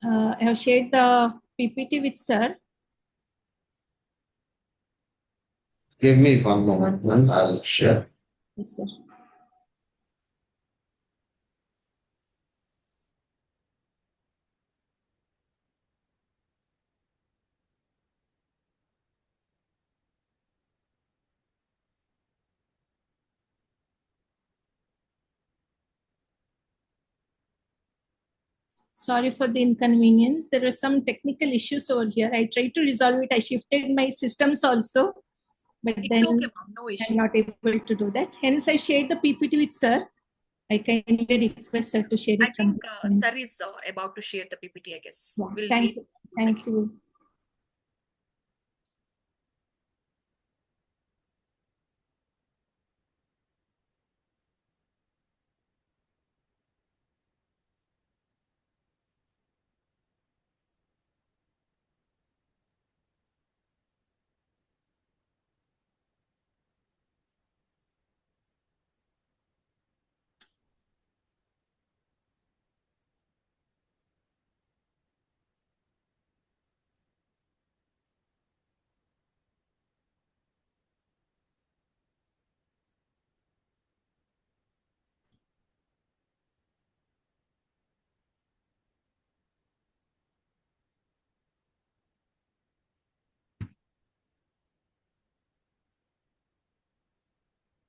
I have shared the PPT with sir. Give me one moment, ma'am. I'll share. Yes, sir. Sorry for the inconvenience. There are some technical issues over here. I tried to resolve it. I shifted my systems also, but It's then okay, ma'am. No issue. I'm not able to do that. Hence, I shared the PPT with sir. I kindly request sir to share it I from think his end. Sir is about to share the PPT, I guess. Yeah, We'll thank wait. you. Thank you.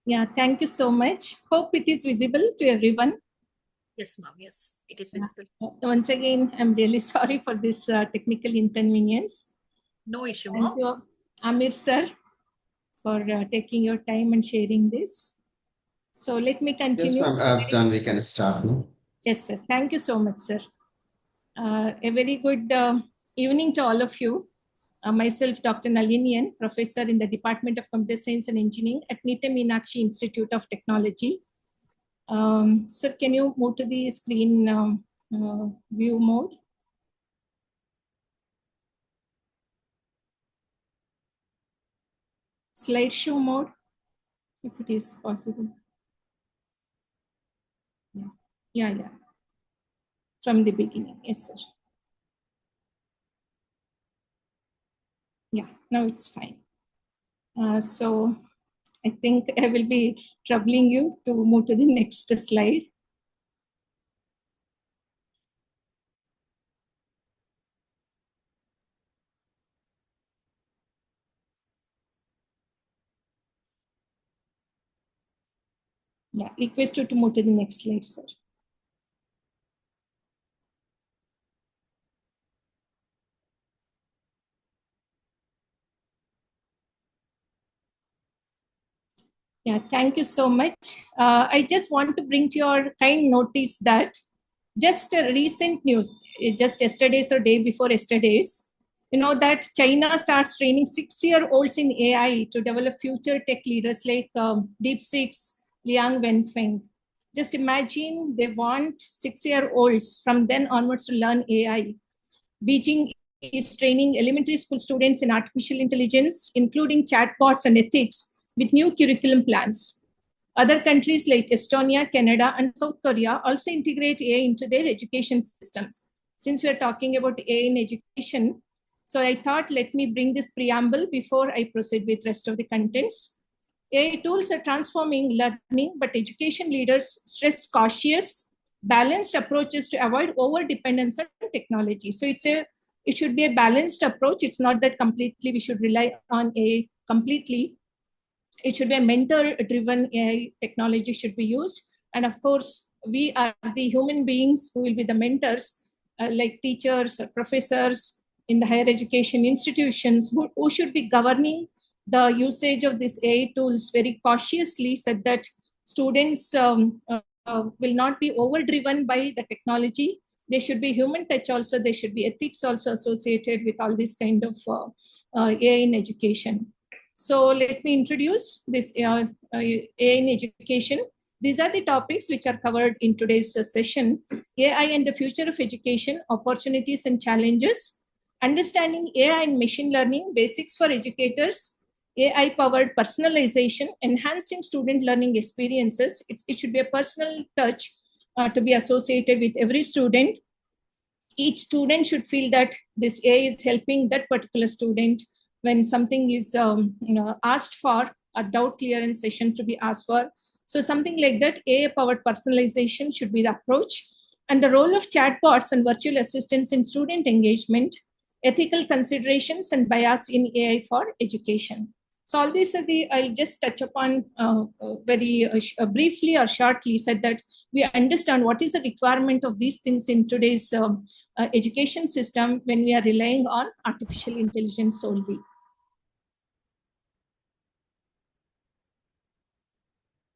Yeah, thank you so much. Hope it is visible to everyone. Yes, ma'am. Yes, it is visible. Once again, I'm really sorry for this technical inconvenience. No issue, Thank ma'am. you, Amir sir, for taking your time and sharing this. So let me Yes, continue. ma'am. Then we can start now. Yes, sir. Thank you so much, sir. A very good evening to all of you. Myself, Dr. Nalini N, professor in the Department of Computer Science and Engineering at Nitte Meenakshi Institute of Technology. Sir, can you move to the screen view mode? Slideshow mode, if it is possible. Yeah. From the beginning, yes, sir. Yeah, now it's fine. So I think I will be troubling you to move to the next slide. Yeah, request you to move to the next slide, sir. Yeah, thank you so much. I just want to bring to your kind notice that just a recent news, just yesterday's or day before yesterday's, you know that China starts training 6-year-olds in AI to develop future tech leaders like DeepSeek's Liang Wenfeng. Just imagine they want 6-year-olds from then onwards to learn AI. Beijing is training elementary school students in artificial intelligence, including chatbots and ethics, with new curriculum plans. Other countries like Estonia, Canada, and South Korea also integrate AI into their education systems. Since we are talking about AI in education, so I thought let me bring this preamble before I proceed with rest of the contents. AI tools are transforming learning, but education leaders stress cautious, balanced approaches to avoid over dependence on technology. So it should be a balanced approach. It's not that completely we should rely on AI completely. It should be a mentor driven AI technology should be used. And of course, we are the human beings who will be the mentors, like teachers, professors in the higher education institutions who should be governing the usage of these AI tools very cautiously so that students will not be overdriven by the technology. There should be human touch also. There should be ethics also associated with all this kind of AI in education. So let me introduce this AI in education. These are the topics which are covered in today's session. AI and the future of education, opportunities and challenges, understanding AI and machine learning, basics for educators, AI-powered personalization, enhancing student learning experiences. It should be a personal touch to be associated with every student. Each student should feel that this AI is helping that particular student when something is asked for, a doubt clearance session to be asked for. So something like that, AI-powered personalization should be the approach. And the role of chatbots and virtual assistants in student engagement, ethical considerations and bias in AI for education. So all these are I'll just touch upon very briefly or shortly, said that we understand what is the requirement of these things in today's education system when we are relying on artificial intelligence solely.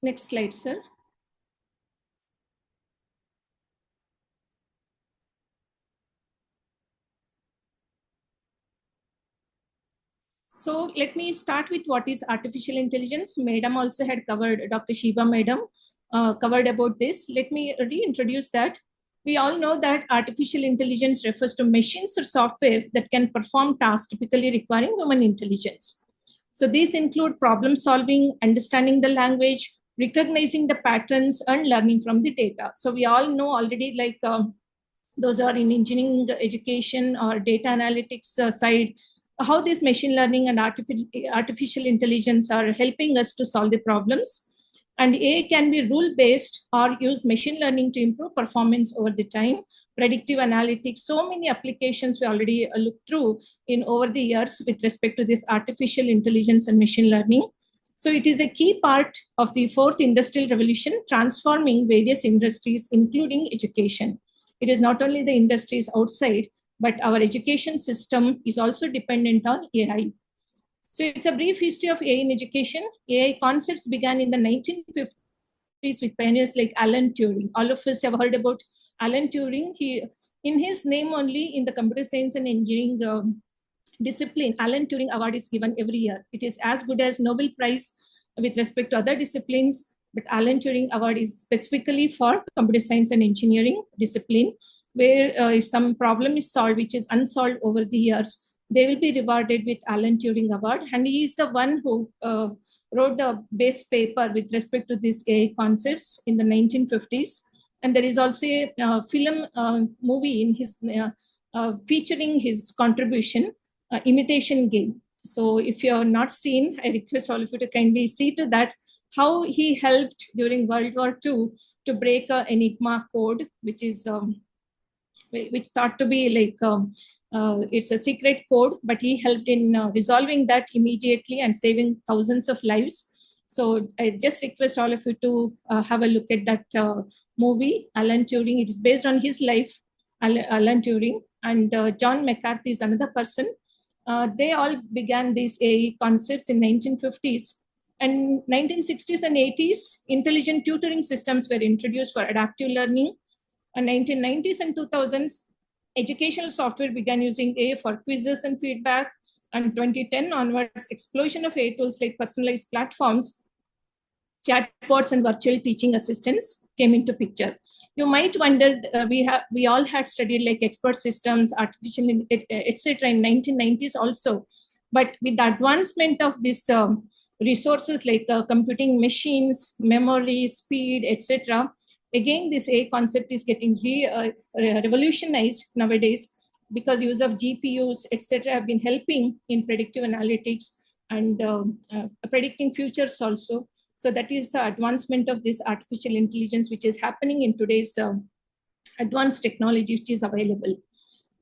Next slide, sir. So let me start with what is artificial intelligence. Madam also had covered, Dr. Shiba Madam covered about this. Let me reintroduce that. We all know that artificial intelligence refers to machines or software that can perform tasks typically requiring human intelligence. So these include problem solving, understanding the language, recognizing the patterns, and learning from the data. So we all know already, like those are in engineering education or data analytics side, how this machine learning and artificial intelligence are helping us to solve the problems. And AI can be rule-based or use machine learning to improve performance over the time. Predictive analytics, so many applications we already looked through in over the years with respect to this artificial intelligence and machine learning. So it is a key part of the fourth industrial revolution, transforming various industries, including education. It is not only the industries outside, but our education system is also dependent on AI. So it's a brief history of AI in education. AI concepts began in the 1950s with pioneers like Alan Turing. All of us have heard about Alan Turing. He, in his name only, in the computer science and engineering discipline, Alan Turing Award is given every year. It is as good as Nobel Prize with respect to other disciplines, but Alan Turing Award is specifically for computer science and engineering discipline, where if some problem is solved, which is unsolved over the years, they will be rewarded with Alan Turing Award. And he is the one who wrote the base paper with respect to these AI concepts in the 1950s. And there is also a film movie in his featuring his contribution, Imitation Game. So if you have not seen, I request all of you to kindly see to that, how he helped during World War II to break a Enigma code, which is which thought to be like it's a secret code, but he helped in resolving that immediately and saving thousands of lives. So I just request all of you to have a look at that movie, Alan Turing. It is based on his life, Alan Turing, and John McCarthy is another person. They all began these AI concepts in 1950s. And 1960s and 80s, intelligent tutoring systems were introduced for adaptive learning. In 1990s and 2000s, educational software began using AI for quizzes and feedback. And 2010 onwards, explosion of AI tools like personalized platforms, chatbots, and virtual teaching assistants came into picture. You might wonder, we all had studied like expert systems, artificial, etc. in 1990s also. But with the advancement of these resources like computing machines, memory, speed, etc., again, this AI concept is getting revolutionized nowadays, because use of GPUs, etc., have been helping in predictive analytics and predicting futures also. So that is the advancement of this artificial intelligence, which is happening in today's advanced technology, which is available.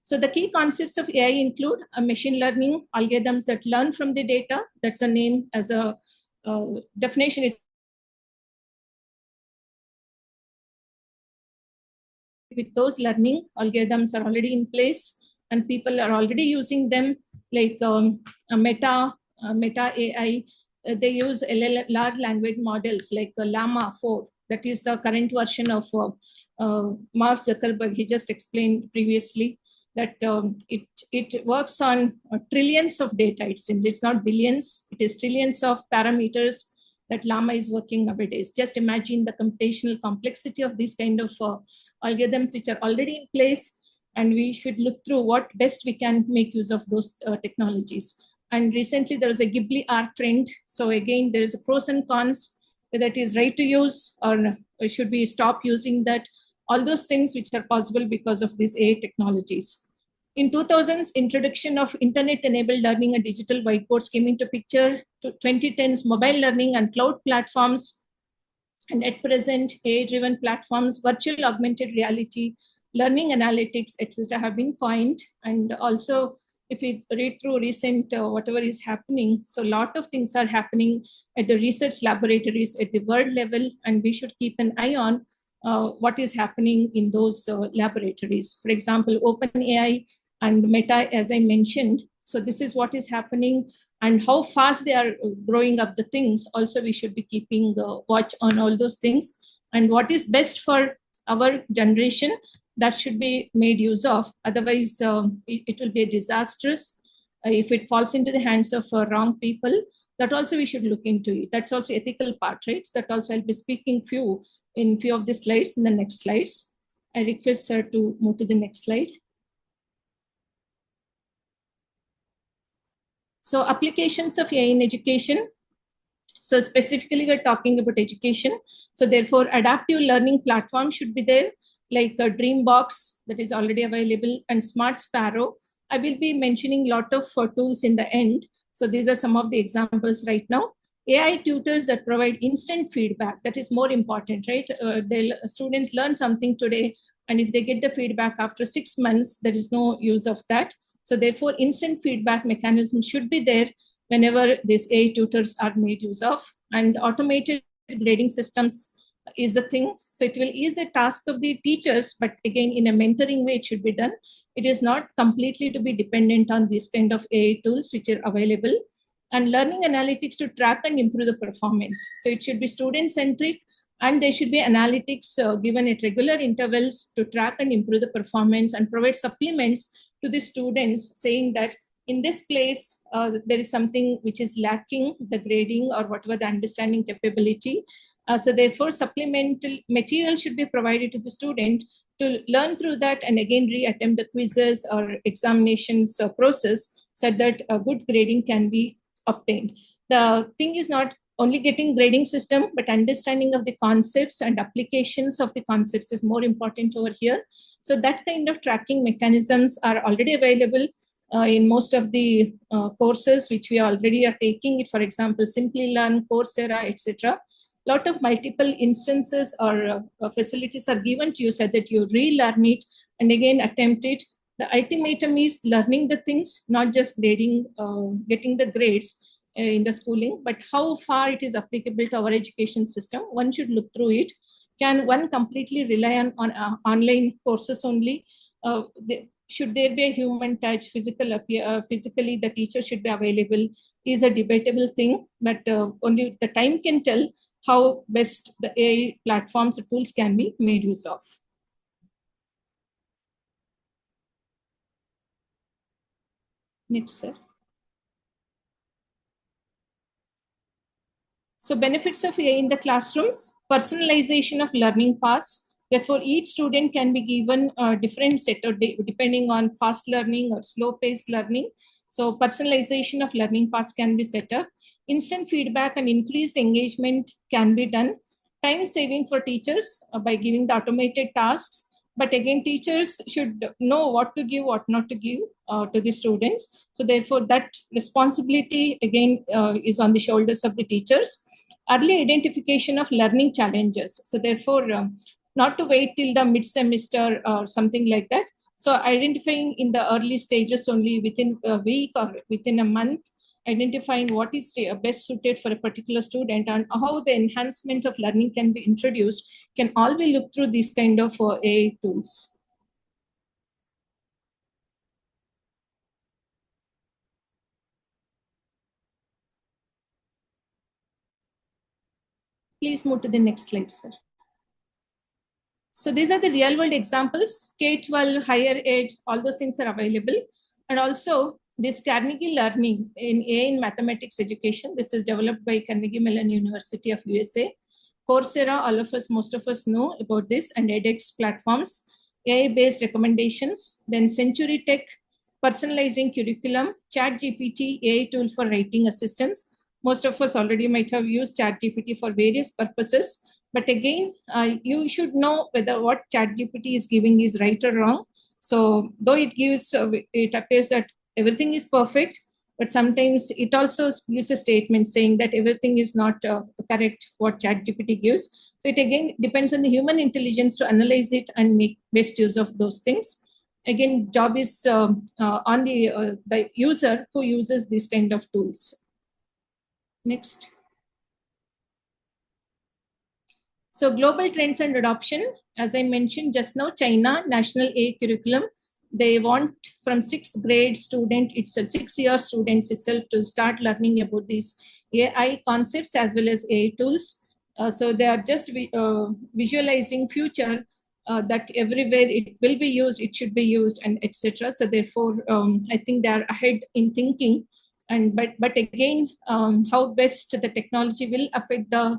So the key concepts of AI include machine learning, algorithms that learn from the data. That's the name as a definition. With those learning algorithms are already in place and people are already using them, like Meta AI. They use large language models like Llama 4. That is the current version of Mark Zuckerberg. He just explained previously that it works on trillions of data. It's not billions, it is trillions of parameters that Llama is working nowadays. Just imagine the computational complexity of these kind of algorithms which are already in place, and we should look through what best we can make use of those technologies. And recently there was a Ghibli art trend. So again, there is a pros and cons, whether it is right to use or should we stop using that. All those things which are possible because of these AI technologies. In 2000s, introduction of internet-enabled learning and digital whiteboards came into picture. 2010s, mobile learning and cloud platforms. And at present, AI-driven platforms, virtual augmented reality, learning analytics, etc. have been coined. And also, if we read through recent whatever is happening, so a lot of things are happening at the research laboratories at the world level, and we should keep an eye on what is happening in those laboratories. For example, OpenAI and Meta, as I mentioned. So this is what is happening and how fast they are growing up the things. Also, we should be keeping watch on all those things. And what is best for our generation, that should be made use of. Otherwise, it will be disastrous. If it falls into the hands of wrong people, that also we should look into it. That's also ethical part, right? So that also I'll be speaking in few of the slides in the next slides. I request sir to move to the next slide. So applications of AI in education. So specifically, we're talking about education. So therefore, adaptive learning platform should be there, like a Dreambox that is already available, and Smart Sparrow. I will be mentioning a lot of tools in the end. So these are some of the examples right now. AI tutors that provide instant feedback, that is more important, right? Students learn something today, and if they get the feedback after 6 months, there is no use of that. So therefore, instant feedback mechanism should be there, whenever these AI tutors are made use of. And automated grading systems is the thing. So it will ease the task of the teachers, but again, in a mentoring way, it should be done. It is not completely to be dependent on these kind of AI tools which are available. And learning analytics to track and improve the performance. So it should be student-centric, and there should be analytics given at regular intervals to track and improve the performance and provide supplements to the students saying that in this place, there is something which is lacking, the grading or whatever the understanding capability. So therefore, supplemental material should be provided to the student to learn through that and again reattempt the quizzes or examinations process so that a good grading can be obtained. The thing is not only getting grading system, but understanding of the concepts and applications of the concepts is more important over here. So that kind of tracking mechanisms are already available in most of the courses which we already are taking it. For example, Simply Learn, Coursera, etc. Lot of multiple instances or facilities are given to you so that you relearn it and again attempt it. The ultimatum is learning the things, not just grading, getting the grades in the schooling, but how far it is applicable to our education system. One should look through it. Can one completely rely on online courses only? Should there be a human touch, physically the teacher should be available is a debatable thing, but only the time can tell how best the AI platforms or tools can be made use of. Next, sir. So benefits of AI in the classrooms, personalization of learning paths. Therefore, each student can be given a different set of depending on fast learning or slow paced learning. So personalization of learning paths can be set up. Instant feedback and increased engagement can be done. Time saving for teachers by giving the automated tasks. But again, teachers should know what to give, what not to give to the students. So therefore, that responsibility again is on the shoulders of the teachers. Early identification of learning challenges. So therefore, not to wait till the mid-semester or something like that. So identifying in the early stages only within a week or within a month, identifying what is best suited for a particular student and how the enhancement of learning can be introduced can all be looked through these kind of AI tools. Please move to the next slide, sir. So these are the real world examples, K-12, higher ed, all those things are available. And also this Carnegie Learning in AI in Mathematics Education. This is developed by Carnegie Mellon University of USA. Coursera, all of us, most of us know about this, and edX platforms, AI-based recommendations, then Century Tech, personalizing curriculum, ChatGPT, AI tool for writing assistance. Most of us already might have used ChatGPT for various purposes. But again, you should know whether what ChatGPT is giving is right or wrong. So though it gives, it appears that everything is perfect, but sometimes it also gives a statement saying that everything is not correct what ChatGPT gives. So it again depends on the human intelligence to analyze it and make best use of those things. Again, job is on the user who uses these kind of tools. Next. So global trends and adoption, as I mentioned just now, China, national AI curriculum, they want from 6th grade student itself, 6-year students itself to start learning about these AI concepts as well as AI tools. So they are just visualizing future that everywhere it will be used, it should be used, and etc. So therefore, I think they are ahead in thinking. And but again, how best the technology will affect the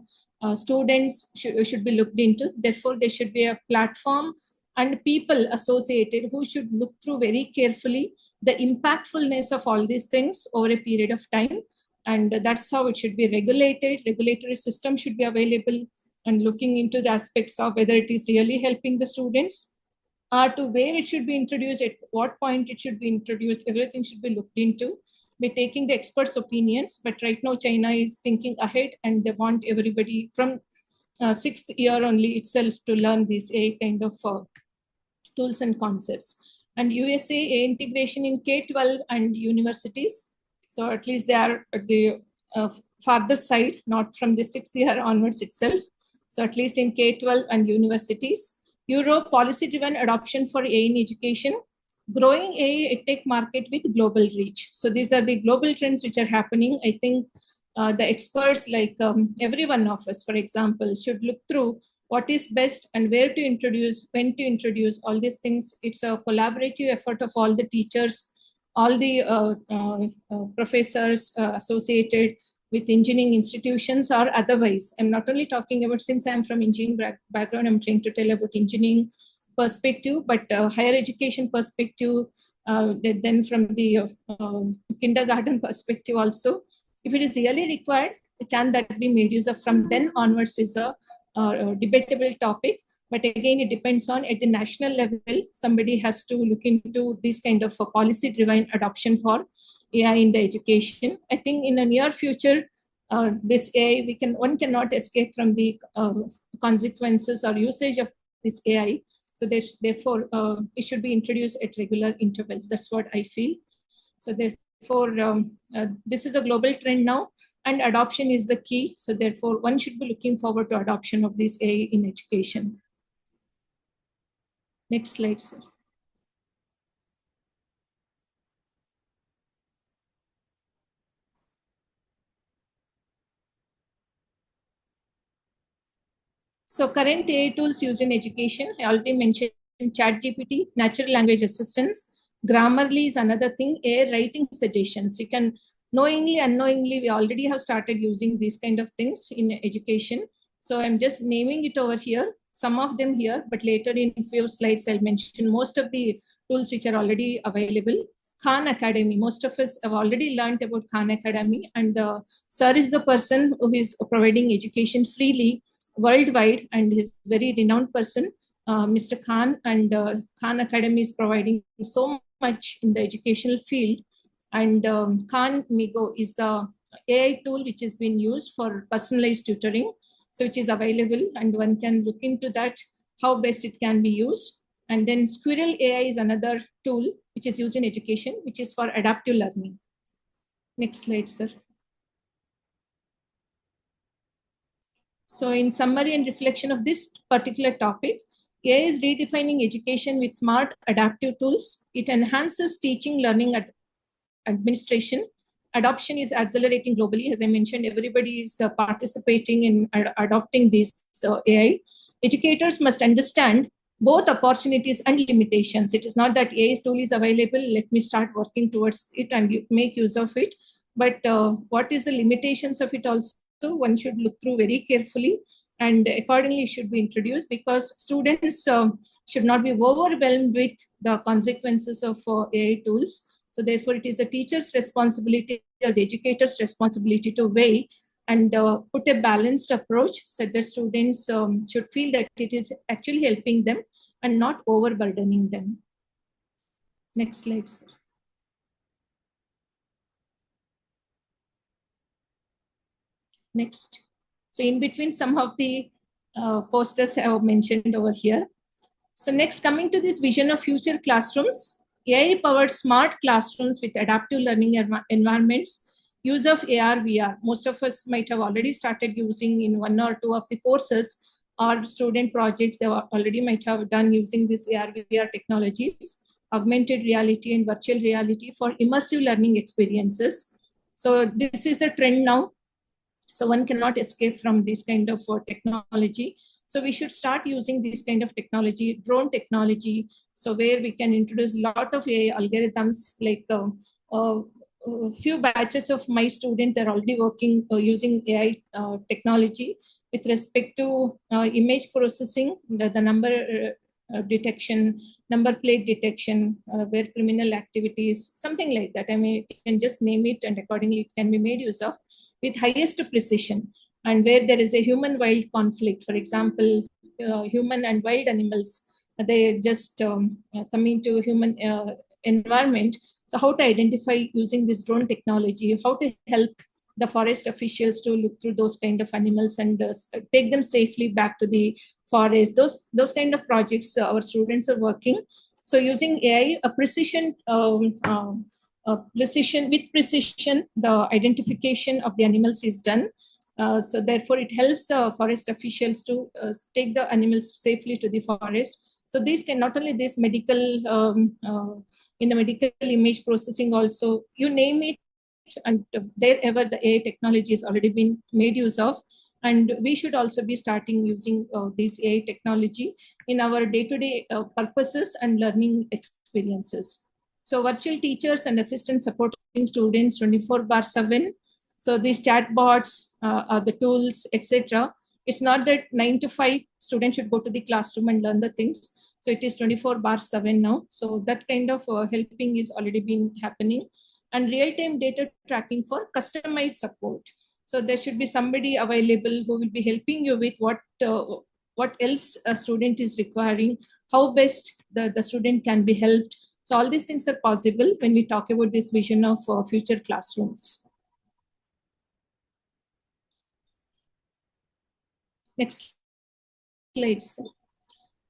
students should be looked into. Therefore, there should be a platform and people associated who should look through very carefully the impactfulness of all these things over a period of time. And that's how it should be regulated. Regulatory system should be available and looking into the aspects of whether it is really helping the students to where it should be introduced, at what point it should be introduced. Everything should be looked into by taking the experts' opinions. But right now, China is thinking ahead and they want everybody from 6th year only itself to learn these AI kind of tools and concepts. And USA integration in K-12 and universities. So at least they are at the farther side, not from the 6th year onwards itself. So at least in K-12 and universities. Europe, policy-driven adoption for AI in education, growing AI EdTech market with global reach. So these are the global trends which are happening. I think the experts like every one of us, for example, should look through what is best and where to introduce, when to introduce all these things. It's a collaborative effort of all the teachers, all the professors associated with engineering institutions or otherwise. I'm not only talking about, since I'm from engineering background, I'm trying to tell about engineering perspective, but higher education perspective, then from the kindergarten perspective also. If it is really required, can that be made use of from then onwards is a debatable topic. But again, it depends on at the national level, somebody has to look into this kind of a policy-driven adoption for AI in the education. I think in the near future, this AI, one cannot escape from the consequences or usage of this AI. So therefore, it should be introduced at regular intervals. That's what I feel. So therefore, this is a global trend now, and adoption is the key. So therefore, one should be looking forward to adoption of this AI in education. Next slide, sir. So current AI tools used in education, I already mentioned ChatGPT, natural language assistance. Grammarly is another thing, AI writing suggestions. You can knowingly, unknowingly, we already have started using these kind of things in education. So I'm just naming it over here, some of them here, but later in a few slides, I'll mention most of the tools which are already available. Khan Academy, most of us have already learned about Khan Academy, and sir is the person who is providing education freely worldwide, and he's a very renowned person, Mr. Khan, and Khan Academy is providing so much in the educational field. And Khan Migo is the AI tool which has been used for personalized tutoring, so which is available, and one can look into that, how best it can be used. And then Squirrel AI is another tool which is used in education, which is for adaptive learning. Next slide, sir. So in summary and reflection of this particular topic, AI is redefining education with smart adaptive tools. It enhances teaching, learning, administration. Adoption is accelerating globally. As I mentioned, everybody is participating in adopting this AI. Educators must understand both opportunities and limitations. It is not that AI tool is available, let me start working towards it and make use of it. But what is the limitations of it also? One should look through very carefully, and accordingly should be introduced, because students should not be overwhelmed with the consequences of AI tools. So therefore, it is the teacher's responsibility or the educator's responsibility to weigh and put a balanced approach, so that students should feel that it is actually helping them and not overburdening them. Next slide, sir. Next. So in between, some of the posters I have mentioned over here. So next, coming to this vision of future classrooms, AI-powered smart classrooms with adaptive learning environments, use of AR, VR. Most of us might have already started using in one or two of the courses or student projects. They already might have done using this AR, VR technologies, augmented reality and virtual reality for immersive learning experiences. So this is the trend now. So one cannot escape from this kind of technology. So we should start using this kind of technology, drone technology, so where we can introduce a lot of AI algorithms. Like a few batches of my students are already working using AI technology with respect to image processing, the number detection, number plate detection, where criminal activities, something like that. I mean, you can just name it, and accordingly it can be made use of with highest precision. And where there is a human-wild conflict, for example, human and wild animals, they just come into human environment. So how to identify using this drone technology, how to help the forest officials to look through those kind of animals and take them safely back to the forest. Those kind of projects our students are working. So using AI, a precision precision, the identification of the animals is done. So therefore, it helps the forest officials to take the animals safely to the forest. So these can not only this medical, in the medical image processing also, you name it, and wherever the AI technology has already been made use of. And we should also be starting using this AI technology in our day-to-day purposes and learning experiences. So virtual teachers and assistants supporting students 24/7. So these chatbots, are the tools, etc. It's not that 9 to 5 students should go to the classroom and learn the things. So it is 24/7 now. So that kind of helping is already been happening. And real-time data tracking for customized support. So there should be somebody available who will be helping you with what else a student is requiring, how best the student can be helped. So all these things are possible when we talk about this vision of future classrooms. Next slide, sir.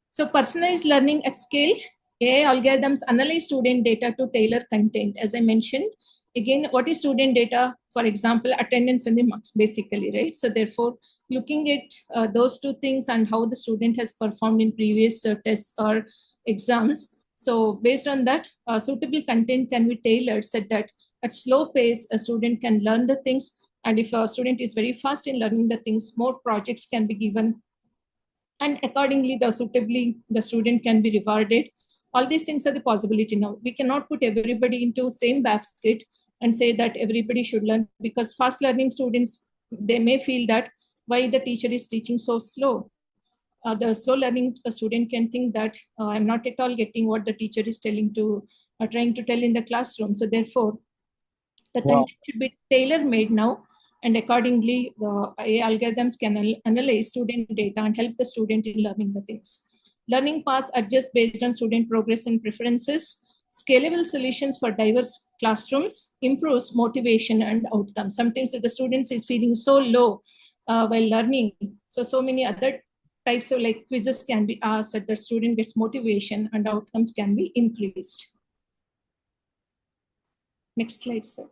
So personalized learning at scale, AI algorithms analyze student data to tailor content. As I mentioned, again, what is student data? For example, attendance and the marks, basically, right? So therefore, looking at those two things and how the student has performed in previous tests or exams. So based on that, suitable content can be tailored so that at slow pace, a student can learn the things. And if a student is very fast in learning the things, more projects can be given. And accordingly, the student can be rewarded. All these things are the possibility now. We cannot put everybody into same basket and say that everybody should learn, because fast learning students, they may feel that why the teacher is teaching so slow. The slow learning student can think that I'm not at all getting what the teacher is trying to tell in the classroom. So therefore, the content should be tailor-made now, and accordingly, the AI algorithms can analyze student data and help the student in learning the things. Learning paths adjust based on student progress and preferences. Scalable solutions for diverse classrooms improves motivation and outcomes. Sometimes if the students is feeling so low while learning, so many other types of like quizzes can be asked that the student gets motivation and outcomes can be increased. Next slide, sir.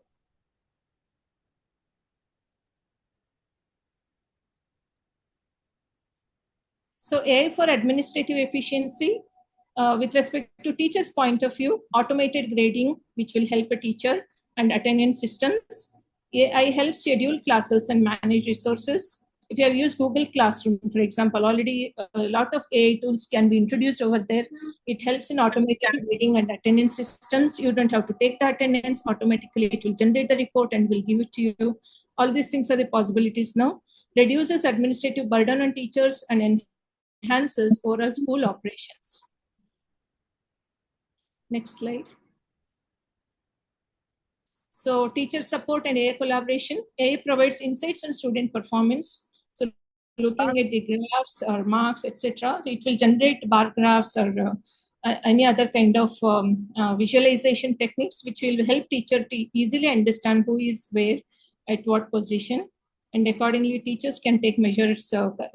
So AI for administrative efficiency, with respect to teacher's point of view, automated grading, which will help a teacher, and attendance systems. AI helps schedule classes and manage resources. If you have used Google Classroom, for example, already a lot of AI tools can be introduced over there. It helps in automated grading and attendance systems. You don't have to take the attendance, automatically it will generate the report and will give it to you. All these things are the possibilities now. Reduces administrative burden on teachers and enhances overall school operations. Next slide. So teacher support and AI collaboration. AI provides insights on student performance. So looking at the graphs or marks, etc., it will generate bar graphs or any other kind of visualization techniques, which will help teacher to easily understand who is where at what position. And accordingly, teachers can take measures,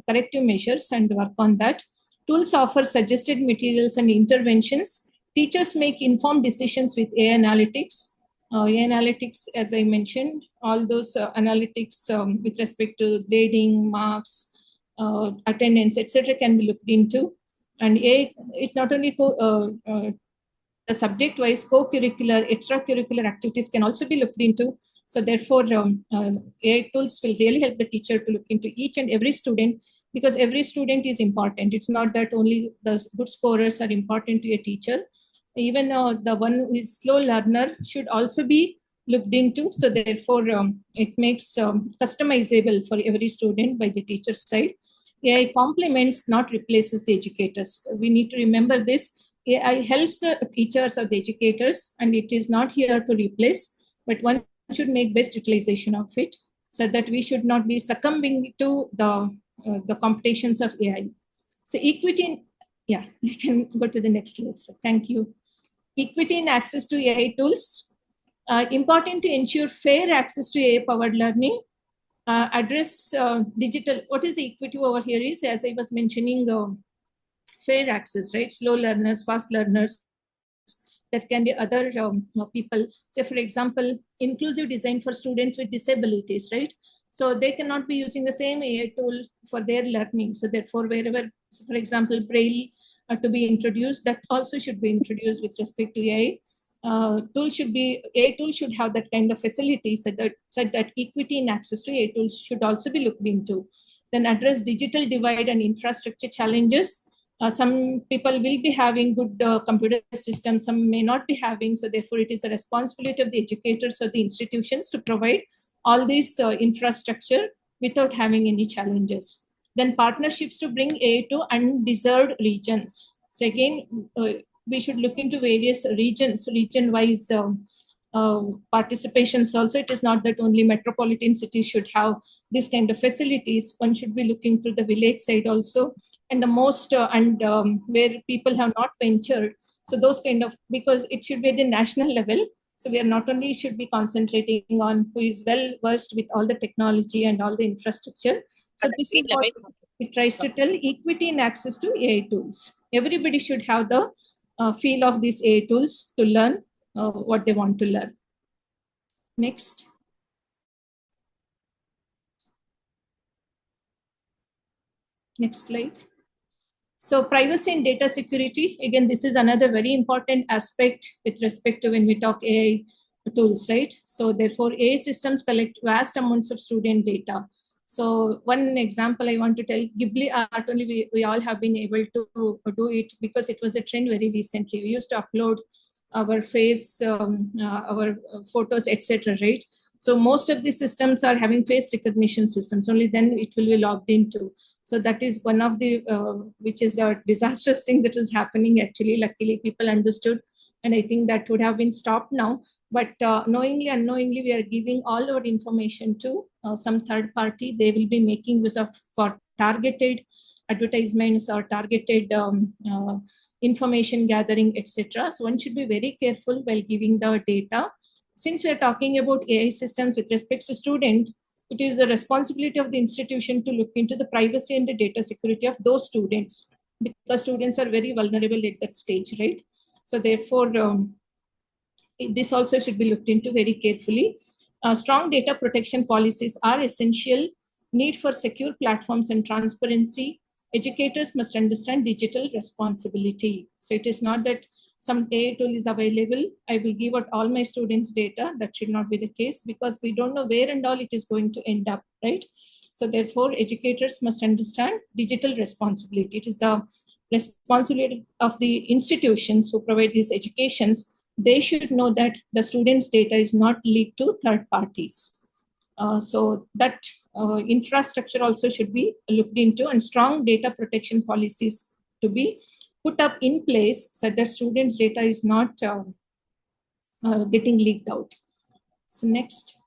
corrective measures, and work on that. Tools offer suggested materials and interventions. Teachers make informed decisions with AI analytics. AI analytics, as I mentioned, all those analytics with respect to grading, marks, attendance, etc., can be looked into. And AI, it's not only the subject-wise, co-curricular, extracurricular activities can also be looked into. So therefore, AI tools will really help the teacher to look into each and every student, because every student is important. It's not that only the good scorers are important to a teacher. Even the one who is slow learner should also be looked into. So therefore, it makes customizable for every student by the teacher's side. AI complements, not replaces the educators. We need to remember this. AI helps the teachers or the educators, and it is not here to replace, but one should make best utilization of it, so that we should not be succumbing to the competitions of AI. So equity, yeah, you can go to the next slide. So thank you. Equity in access to AI tools. Important to ensure fair access to AI-powered learning. Address digital, what is the equity over here is, as I was mentioning, fair access, right? Slow learners, fast learners, there can be other people. Say, for example, inclusive design for students with disabilities, right? So they cannot be using the same AI tool for their learning. So therefore, wherever, for example, Braille to be introduced, that also should be introduced with respect to AI. AI tool should have that kind of facility, so that equity in access to AI tools should also be looked into. Then address digital divide and infrastructure challenges. Some people will be having good computer systems, some may not be having. So therefore, it is the responsibility of the educators or the institutions to provide all this infrastructure without having any challenges. Then partnerships to bring AI to undeserved regions. So again, we should look into various regions, region-wise participations also. It is not that only metropolitan cities should have this kind of facilities. One should be looking through the village side also, and the most where people have not ventured. So those kind of, because it should be at the national level. So we are not only should be concentrating on who is well versed with all the technology and all the infrastructure. So this is what it tries to tell: equity in access to AI tools. Everybody should have the feel of these AI tools to learn what they want to learn. Next. Next slide. So privacy and data security, again, this is another very important aspect with respect to when we talk AI tools, right? So therefore, AI systems collect vast amounts of student data. So one example I want to tell, Ghibli art, only we all have been able to do it because it was a trend very recently. We used to upload our face, our photos, etc., right? So most of these systems are having face recognition systems, only then it will be logged into. So that is one of the, which is a disastrous thing that is happening actually. Luckily, people understood, and I think that would have been stopped now. But knowingly, unknowingly, we are giving all our information to some third party. They will be making use of for targeted advertisements or targeted information gathering, etc. So one should be very careful while giving the data. Since we are talking about AI systems with respect to student, it is the responsibility of the institution to look into the privacy and the data security of those students, because students are very vulnerable at that stage, right? So therefore, this also should be looked into very carefully. Strong data protection policies are essential. Need for secure platforms and transparency. Educators must understand digital responsibility. So it is not that some AI tool is available, I will give out all my students' data. That should not be the case, because we don't know where and all it is going to end up, right? So therefore, educators must understand digital responsibility. It is the responsibility of the institutions who provide these educations. They should know that the students' data is not leaked to third parties. So that infrastructure also should be looked into, and strong data protection policies to be put up in place so that students' data is not getting leaked out. So next.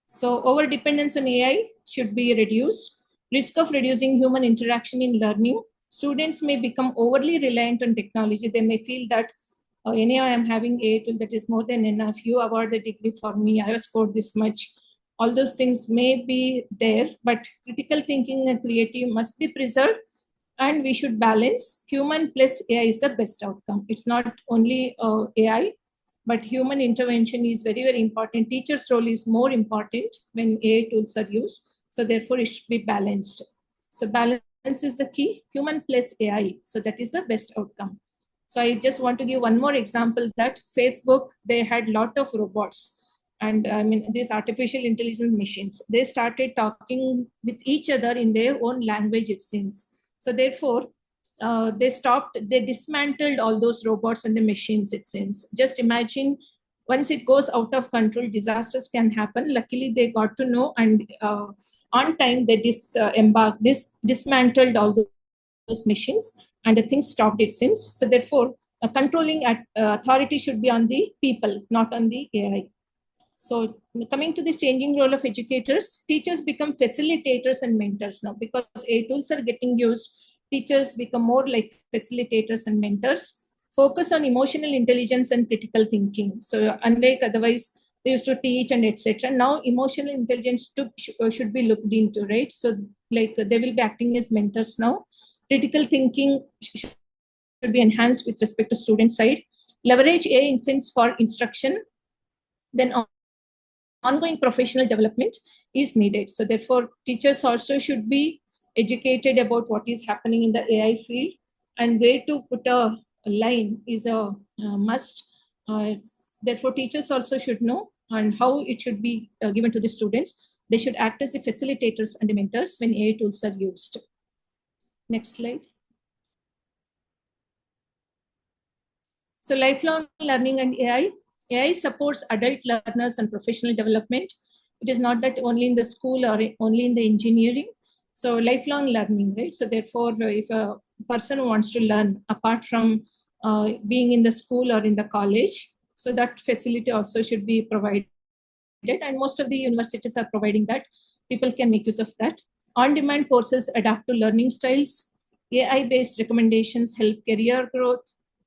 So over dependence on AI should be reduced. Risk of reducing human interaction in learning. Students may become overly reliant on technology. They may feel that anyhow, I'm having AI tool, that is more than enough. You award the degree for me. I have scored this much. All those things may be there, but critical thinking and creative must be preserved, and we should balance. Human plus AI is the best outcome. It's not only AI, but human intervention is very, very important. Teacher's role is more important when AI tools are used. So therefore, it should be balanced. So balance is the key. Human plus AI. So that is the best outcome. So I just want to give one more example, that Facebook, they had a lot of robots. And I mean, these artificial intelligence machines, they started talking with each other in their own language, it seems. So therefore, they dismantled all those robots and the machines, it seems. Just imagine, once it goes out of control, disasters can happen. Luckily, they got to know, and on time, they dismantled all those machines, and the thing stopped, it seems. So therefore, controlling authority should be on the people, not on the AI. So coming to this changing role of educators, teachers become facilitators and mentors now, because AI tools are getting used. Teachers become more like facilitators and mentors. Focus on emotional intelligence and critical thinking. So unlike otherwise, they used to teach and etc. Now emotional intelligence should be looked into, right? So like they will be acting as mentors now. Critical thinking should be enhanced with respect to student side. Leverage AI instance for instruction. Then ongoing professional development is needed. So therefore, teachers also should be educated about what is happening in the AI field, and where to put a line is a must. Therefore, teachers also should know and how it should be given to the students. They should act as the facilitators and the mentors when AI tools are used. Next slide. So lifelong learning and AI. AI supports adult learners and professional development. It is not that only in the school or only in the engineering. So lifelong learning, right? So therefore, if a person wants to learn apart from being in the school or in the college, so that facility also should be provided. And most of the universities are providing that. People can make use of that. On-demand courses adapt to learning styles. AI-based recommendations help career growth.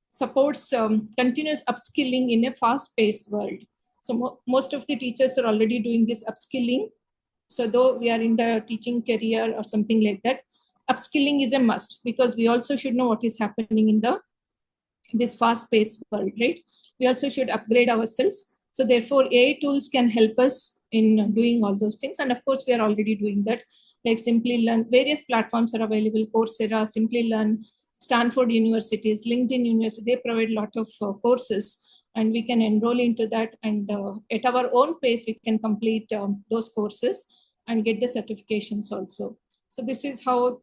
Supports continuous upskilling in a fast-paced world. So most of the teachers are already doing this upskilling. So though we are in the teaching career or something like that, upskilling is a must, because we also should know what is happening in this fast-paced world, right? We also should upgrade ourselves. So therefore, AI tools can help us in doing all those things. And of course, we are already doing that. Like Simply Learn, various platforms are available, Coursera, Simply Learn, Stanford universities, LinkedIn University, they provide a lot of courses, and we can enroll into that. And at our own pace, we can complete those courses and get the certifications also. So this is how,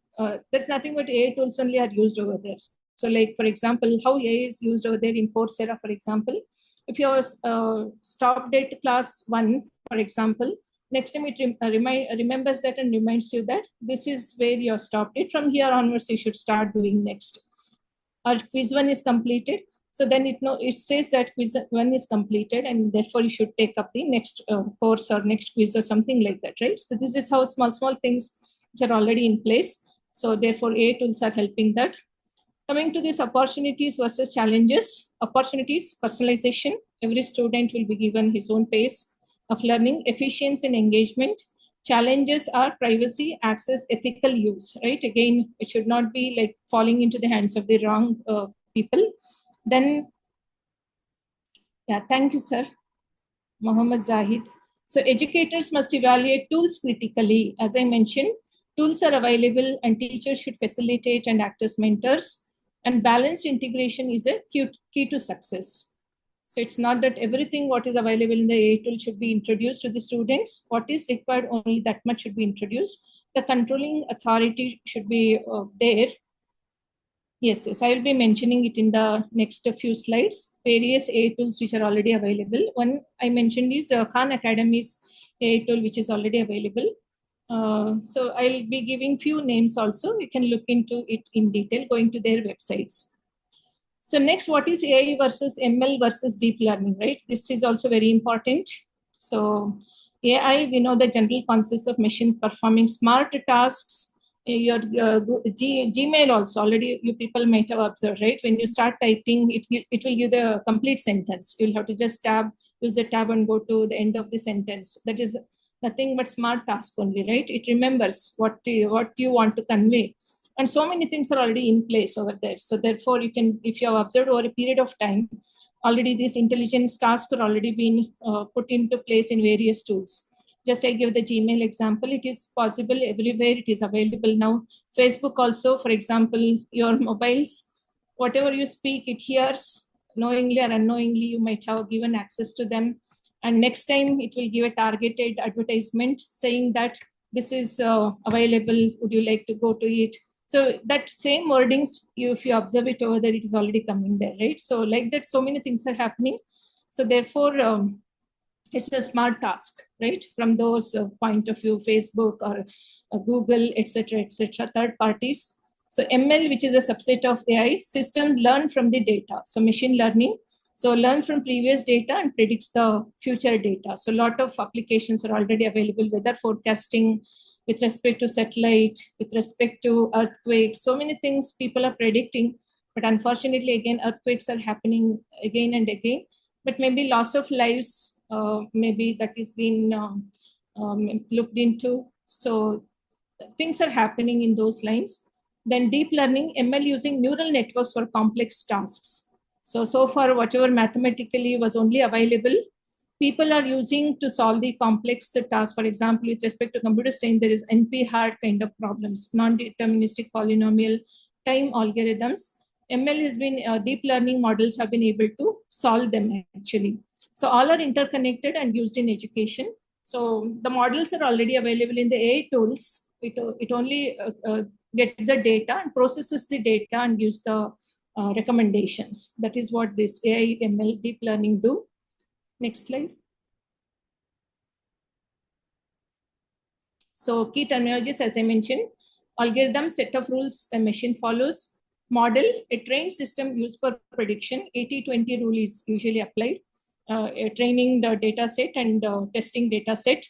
there's nothing but AI tools only are used over there. So like, for example, how AI is used over there in Coursera, for example, if you are stopped at class 1, for example, next time it remembers that and reminds you that this is where you're stopped it. From here onwards, you should start doing next. Or quiz 1 is completed. So then it says that quiz 1 is completed, and therefore you should take up the next course or next quiz or something like that, right? So this is how small things which are already in place. So therefore, AI tools are helping that. Coming to these opportunities versus challenges. Opportunities, personalization. Every student will be given his own pace of learning, efficiency and engagement. Challenges are privacy, access, ethical use, right? Again, it should not be like falling into the hands of the wrong people. Then, yeah, thank you, sir. Mohammed Zahid. So educators must evaluate tools critically. As I mentioned, tools are available and teachers should facilitate and act as mentors. And balanced integration is a key to success. So it's not that everything what is available in the AI tool should be introduced to the students. What is required, only that much should be introduced. The controlling authority should be there. Yes, I will be mentioning it in the next few slides. Various AI tools which are already available. One I mentioned is Khan Academy's AI tool, which is already available. So I'll be giving few names also. You can look into it in detail, going to their websites. So next, what is AI versus ML versus deep learning, right? This is also very important. So AI, we know the general concept of machines performing smart tasks. Your Gmail also, already you people might have observed, right? When you start typing, it will give the complete sentence. You'll have to just use the tab and go to the end of the sentence. That is nothing but smart task only, right? It remembers what you want to convey. And so many things are already in place over there. So therefore, you can, if you have observed over a period of time, already these intelligence tasks are already been put into place in various tools. Just I give the Gmail example. It is possible everywhere. It is available now. Facebook also, for example, your mobiles, whatever you speak, it hears knowingly or unknowingly. You might have given access to them. And next time it will give a targeted advertisement saying that this is available. Would you like to go to it? So that same wordings, if you observe it over there, it is already coming there, right? So like that, so many things are happening. So therefore, it's a smart task, right? From those point of view, Facebook or Google, etc., third parties. So ML, which is a subset of AI, system learn from the data. So machine learning, so learn from previous data and predicts the future data. So a lot of applications are already available, weather forecasting, with respect to satellite, with respect to earthquakes, so many things people are predicting. But unfortunately, again, earthquakes are happening again and again. But maybe loss of lives, maybe that is being looked into. So things are happening in those lines. Then deep learning, ML using neural networks for complex tasks. So far, whatever mathematically was only available, people are using to solve the complex tasks. For example, with respect to computer science, there is NP-hard kind of problems, non-deterministic polynomial time algorithms. ML has been, deep learning models have been able to solve them actually. So all are interconnected and used in education. So the models are already available in the AI tools. It only gets the data and processes the data and gives the recommendations. That is what this AI ML deep learning do. Next slide. So key terminologies, as I mentioned: algorithm, set of rules a machine follows; model, a trained system used for prediction. 80-20 rule is usually applied. Training the data set and testing data set.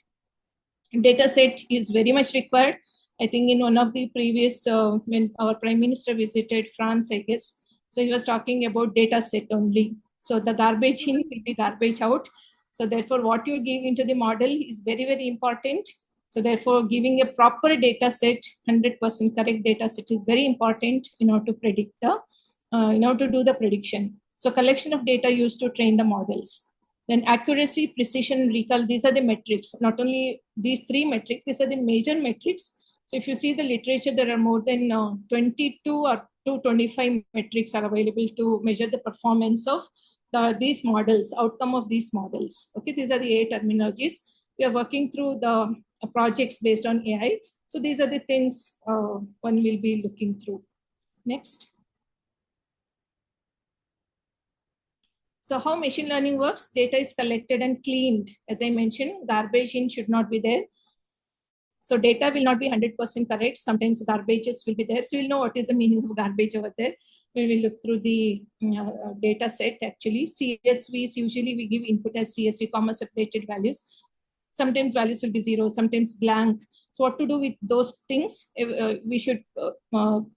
Data set is very much required. I think in one of the previous, when our Prime Minister visited France, I guess, so he was talking about data set only. So the garbage in will be garbage out. So therefore, what you give into the model is very, very important. So therefore, giving a proper data set, 100% correct data set is very important in order to predict the, in order to do the prediction. So collection of data used to train the models. Then accuracy, precision, recall, these are the metrics. Not only these three metrics, these are the major metrics. So if you see the literature, there are more than 22 or 225 metrics are available to measure the performance of these models, outcome of these models. Okay, these are the AI terminologies. We are working through the projects based on AI. So these are the things one will be looking through. Next. So how machine learning works? Data is collected and cleaned. As I mentioned, garbage in should not be there. So data will not be 100% correct. Sometimes garbages will be there. So you'll know what is the meaning of garbage over there when we look through the data set actually. CSVs, usually we give input as CSV, comma separated values. Sometimes values will be 0, sometimes blank. So what to do with those things? We should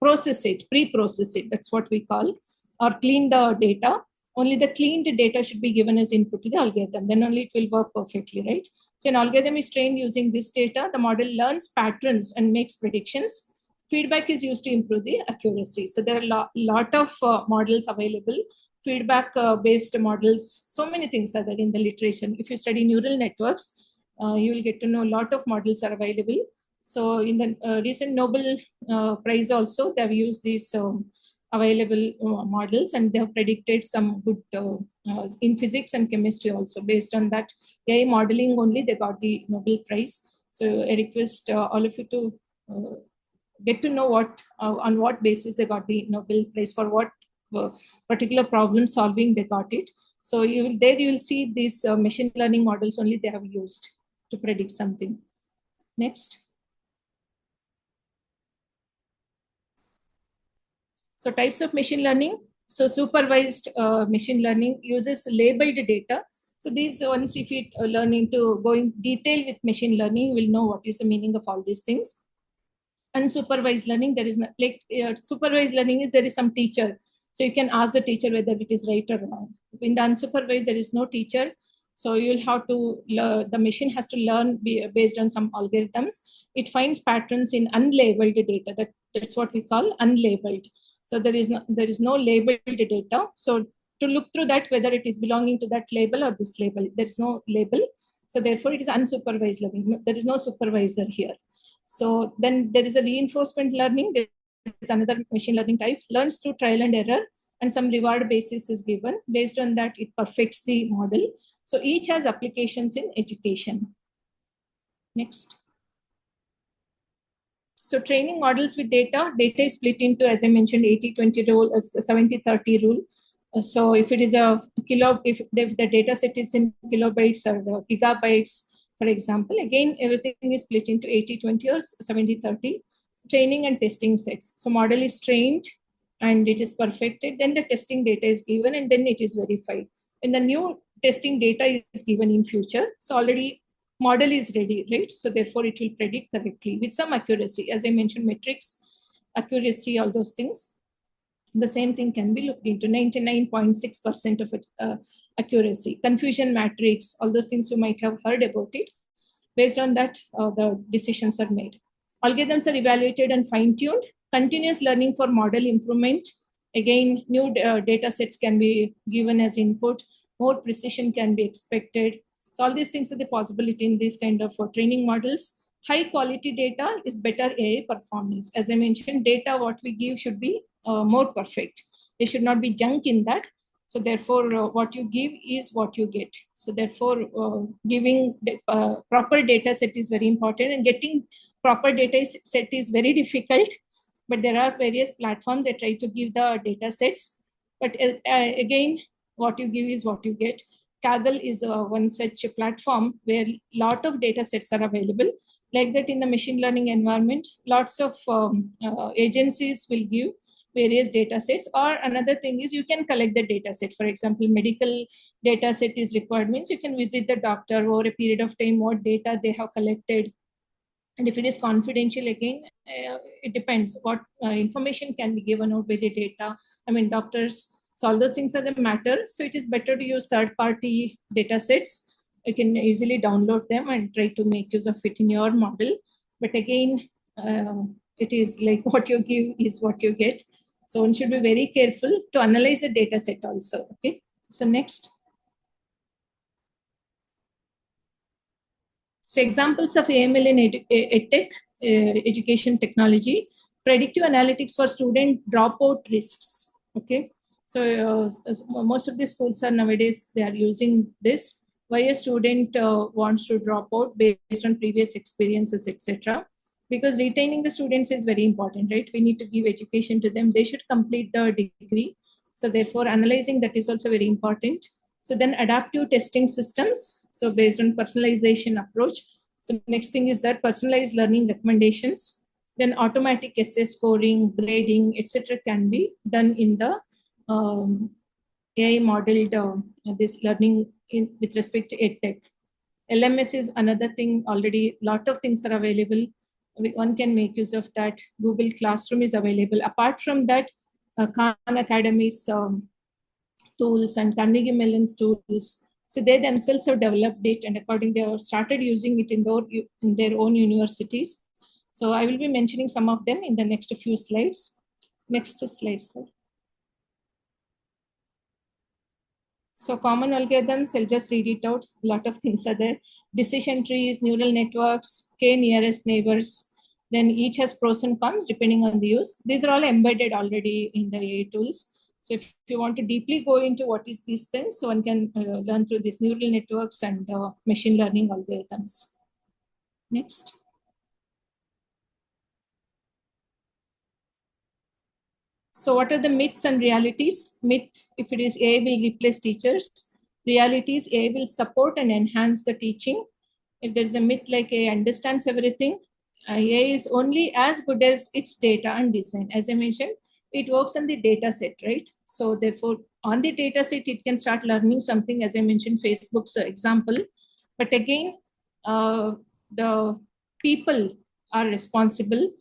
process it, pre-process it. That's what we call, or clean the data. Only the cleaned data should be given as input to the algorithm. Then only it will work perfectly, right? So an algorithm is trained using this data. The model learns patterns and makes predictions. Feedback is used to improve the accuracy. So there are a lot of models available. Feedback-based models, so many things are there in the literature. If you study neural networks, you will get to know a lot of models are available. So in the recent Nobel Prize also, they have used these available models, and they have predicted some good in physics and chemistry also. Based on that AI modeling only, they got the Nobel Prize. So I request all of you to get to know what on what basis they got the Nobel Prize, for what particular problem solving they got it. So you will see these machine learning models only they have used to predict something. Next. So types of machine learning. So supervised machine learning uses labeled data. So these, once if you learn into going detail with machine learning, you will know what is the meaning of all these things. Unsupervised learning, there is not, like supervised learning is there is some teacher. So you can ask the teacher whether it is right or wrong. In the unsupervised, there is no teacher. So you'll have to learn, the machine has to learn based on some algorithms. It finds patterns in unlabeled data. That's what we call unlabeled. So there is no labeled data. So to look through that, whether it is belonging to that label or this label, there is no label. So therefore it is unsupervised learning. There is no supervisor here. So then there is a reinforcement learning. There is another machine learning type, learns through trial and error, and some reward basis is given. Based on that, it perfects the model. So each has applications in education. Next. So training models with data is split into, as I mentioned, 80-20 rule, 70-30 rule. So if it is a if the data set is in kilobytes or gigabytes, for example, again, everything is split into 80-20 or 70-30, training and testing sets. So model is trained and it is perfected, then the testing data is given, and then it is verified. When the new testing data is given in future, so already model is ready, right? So therefore it will predict correctly with some accuracy. As I mentioned, metrics, accuracy, all those things. The same thing can be looked into, 99.6% of it, accuracy. Confusion matrix, all those things you might have heard about it. Based on that, the decisions are made. Algorithms are evaluated and fine-tuned. continuous learning for model improvement. Again, new data sets can be given as input, more precision can be expected. So all these things are the possibility in this kind of training models. High quality data is better AI performance. As I mentioned, data what we give should be more perfect. There should not be junk in that. So therefore, what you give is what you get. So therefore, giving proper data set is very important, and getting proper data set is very difficult. But there are various platforms that try to give the data sets. But again, what you give is what you get. Kaggle is one such platform where lot of data sets are available. Like that in the machine learning environment, lots of agencies will give various data sets. Or another thing is you can collect the data set. For example, medical data set is required, means you can visit the doctor over a period of time, what data they have collected. And if it is confidential, again, it depends what information can be given out by the data. I mean, doctors, so all those things are the matter. So it is better to use third-party data sets. You can easily download them and try to make use of it in your model. But again, it is like what you give is what you get. So one should be very careful to analyze the data set also. Okay. So next. So examples of AML in EdTech, education technology, predictive analytics for student dropout risks. Okay, so most of the schools are nowadays, they are using this. Why a student wants to drop out based on previous experiences, etc. Because retaining the students is very important, right? We need to give education to them. They should complete the degree. So therefore, analyzing that is also very important. So then adaptive testing systems. So based on personalization approach. So next thing is that personalized learning recommendations. Then automatic essay scoring, grading, etc. can be done in the AI modeled this learning with respect to EdTech. LMS is another thing. Already lot of things are available. One can make use of that. Google Classroom is available. Apart from that, Khan Academy's tools and Carnegie Mellon's tools. So they themselves have developed it, and according they have started using it in their own universities. So I will be mentioning some of them in the next few slides. Next slide, sir. So common algorithms, I'll just read it out. A lot of things are there. Decision trees, neural networks, K nearest neighbors. Then each has pros and cons depending on the use. These are all embedded already in the AI tools. So if you want to deeply go into what is these things, so one can learn through these neural networks and machine learning algorithms. Next. So what are the myths and realities? Myth, if it is AI will replace teachers. Realities, AI will support and enhance the teaching. If there is a myth like AI understands everything, AI is only as good as its data and design. As I mentioned, it works on the data set, right? So therefore, on the data set, it can start learning something, as I mentioned, Facebook's example. But again, the people are responsible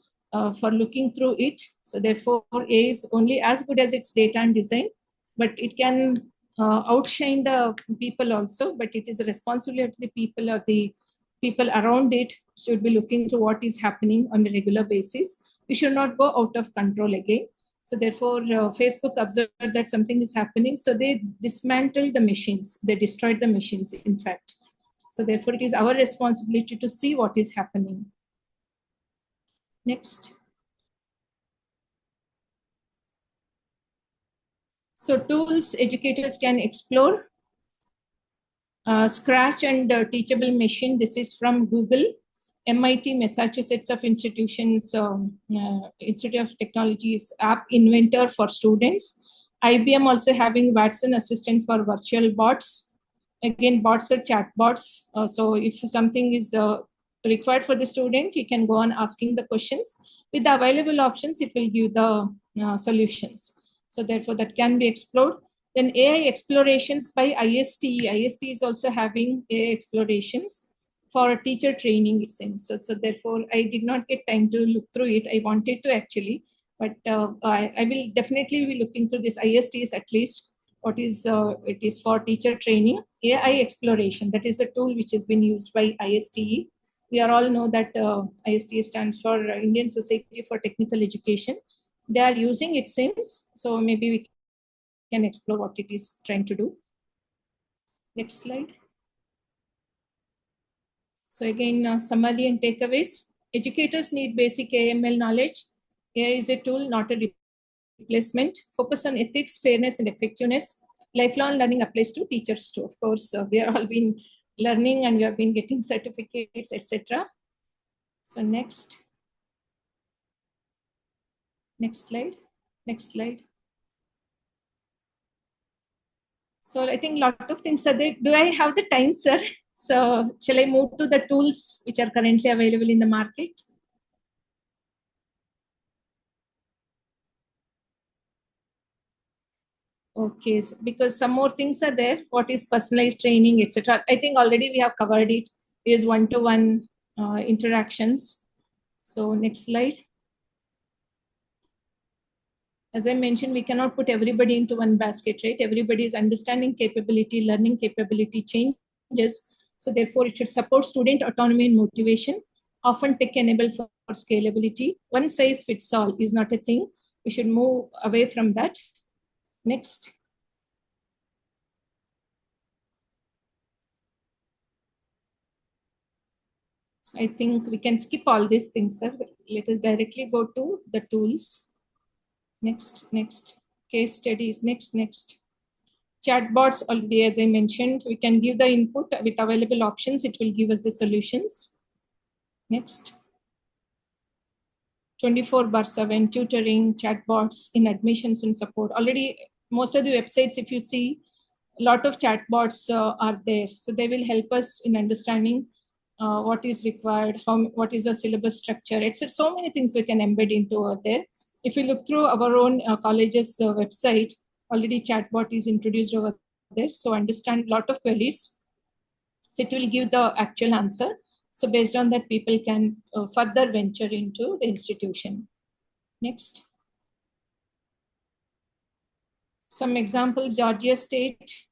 for looking through it. So therefore, AI is only as good as its data and design, but it can outshine the people also. But it is a responsibility of the people, or the people around it should be looking to what is happening on a regular basis. We should not go out of control again. So therefore, Facebook observed that something is happening. So they dismantled the machines. They destroyed the machines, in fact. So therefore, it is our responsibility to see what is happening. Next. So tools educators can explore. Scratch and Teachable Machine. This is from Google. MIT, Massachusetts of Institutions, Institute of Technology's App Inventor for students. IBM also having Watson Assistant for virtual bots. Again, bots are chatbots. So if something is required for the student, you can go on asking the questions. With the available options, it will give the solutions. So therefore, that can be explored. Then AI explorations by ISTE. ISTE is also having AI explorations for teacher training, it seems. So therefore, I did not get time to look through it. I wanted to actually, but I will definitely be looking through this ISTEs at least. What is it is for teacher training. AI exploration, that is a tool which has been used by ISTE. We all know that ISTA stands for Indian Society for Technical Education. They are using it since, so maybe we can explore what it is trying to do. Next slide. So again, summary and takeaways. Educators need basic AML knowledge. AI is a tool, not a replacement. Focus on ethics, fairness, and effectiveness. Lifelong learning applies to teachers too. Of course, we are all been learning and we have been getting certificates, etc. So next slide. Next slide. So I think a lot of things are there. Do I have the time, sir? So shall I move to the tools which are currently available in the market? Okay, so because some more things are there. What is personalized training, etc. I think already we have covered it. It is one-to-one interactions. So next slide. As I mentioned, we cannot put everybody into one basket, right? Everybody's understanding capability, learning capability changes. So therefore, it should support student autonomy and motivation, often tech-enabled for scalability. One size fits all is not a thing. We should move away from that. Next. So I think we can skip all these things, sir. Let us directly go to the tools. Next. Case studies, next. Chatbots, already as I mentioned, we can give the input with available options. It will give us the solutions. Next. 24/7 tutoring, chatbots in admissions and support. Already, most of the websites, if you see, a lot of chatbots are there. So they will help us in understanding what is required, what is the syllabus structure, etc. So many things we can embed into there. If we look through our own college's website, already chatbot is introduced over there. So understand a lot of queries. So it will give the actual answer. So based on that, people can further venture into the institution. Next. Some examples: Georgia State,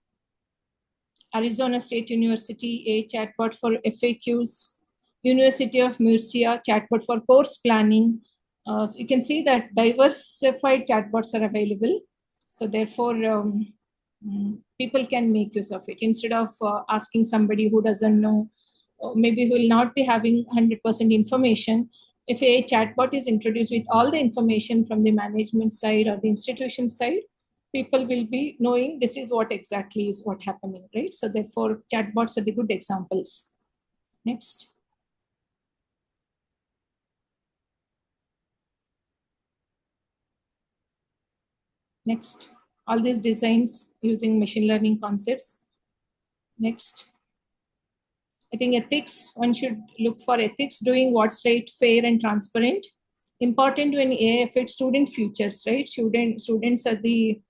Arizona State University, a chatbot for FAQs, University of Murcia, chatbot for course planning. So you can see that diversified chatbots are available. So therefore, people can make use of it instead of asking somebody who doesn't know, or maybe who will not be having 100% information. If a chatbot is introduced with all the information from the management side or the institution side, people will be knowing this is what exactly is what happening, right? So therefore, chatbots are the good examples. Next. Next. All these designs using machine learning concepts. Next. I think ethics, one should look for ethics, doing what's right, fair and transparent. Important when AI affects student futures, right? Students are the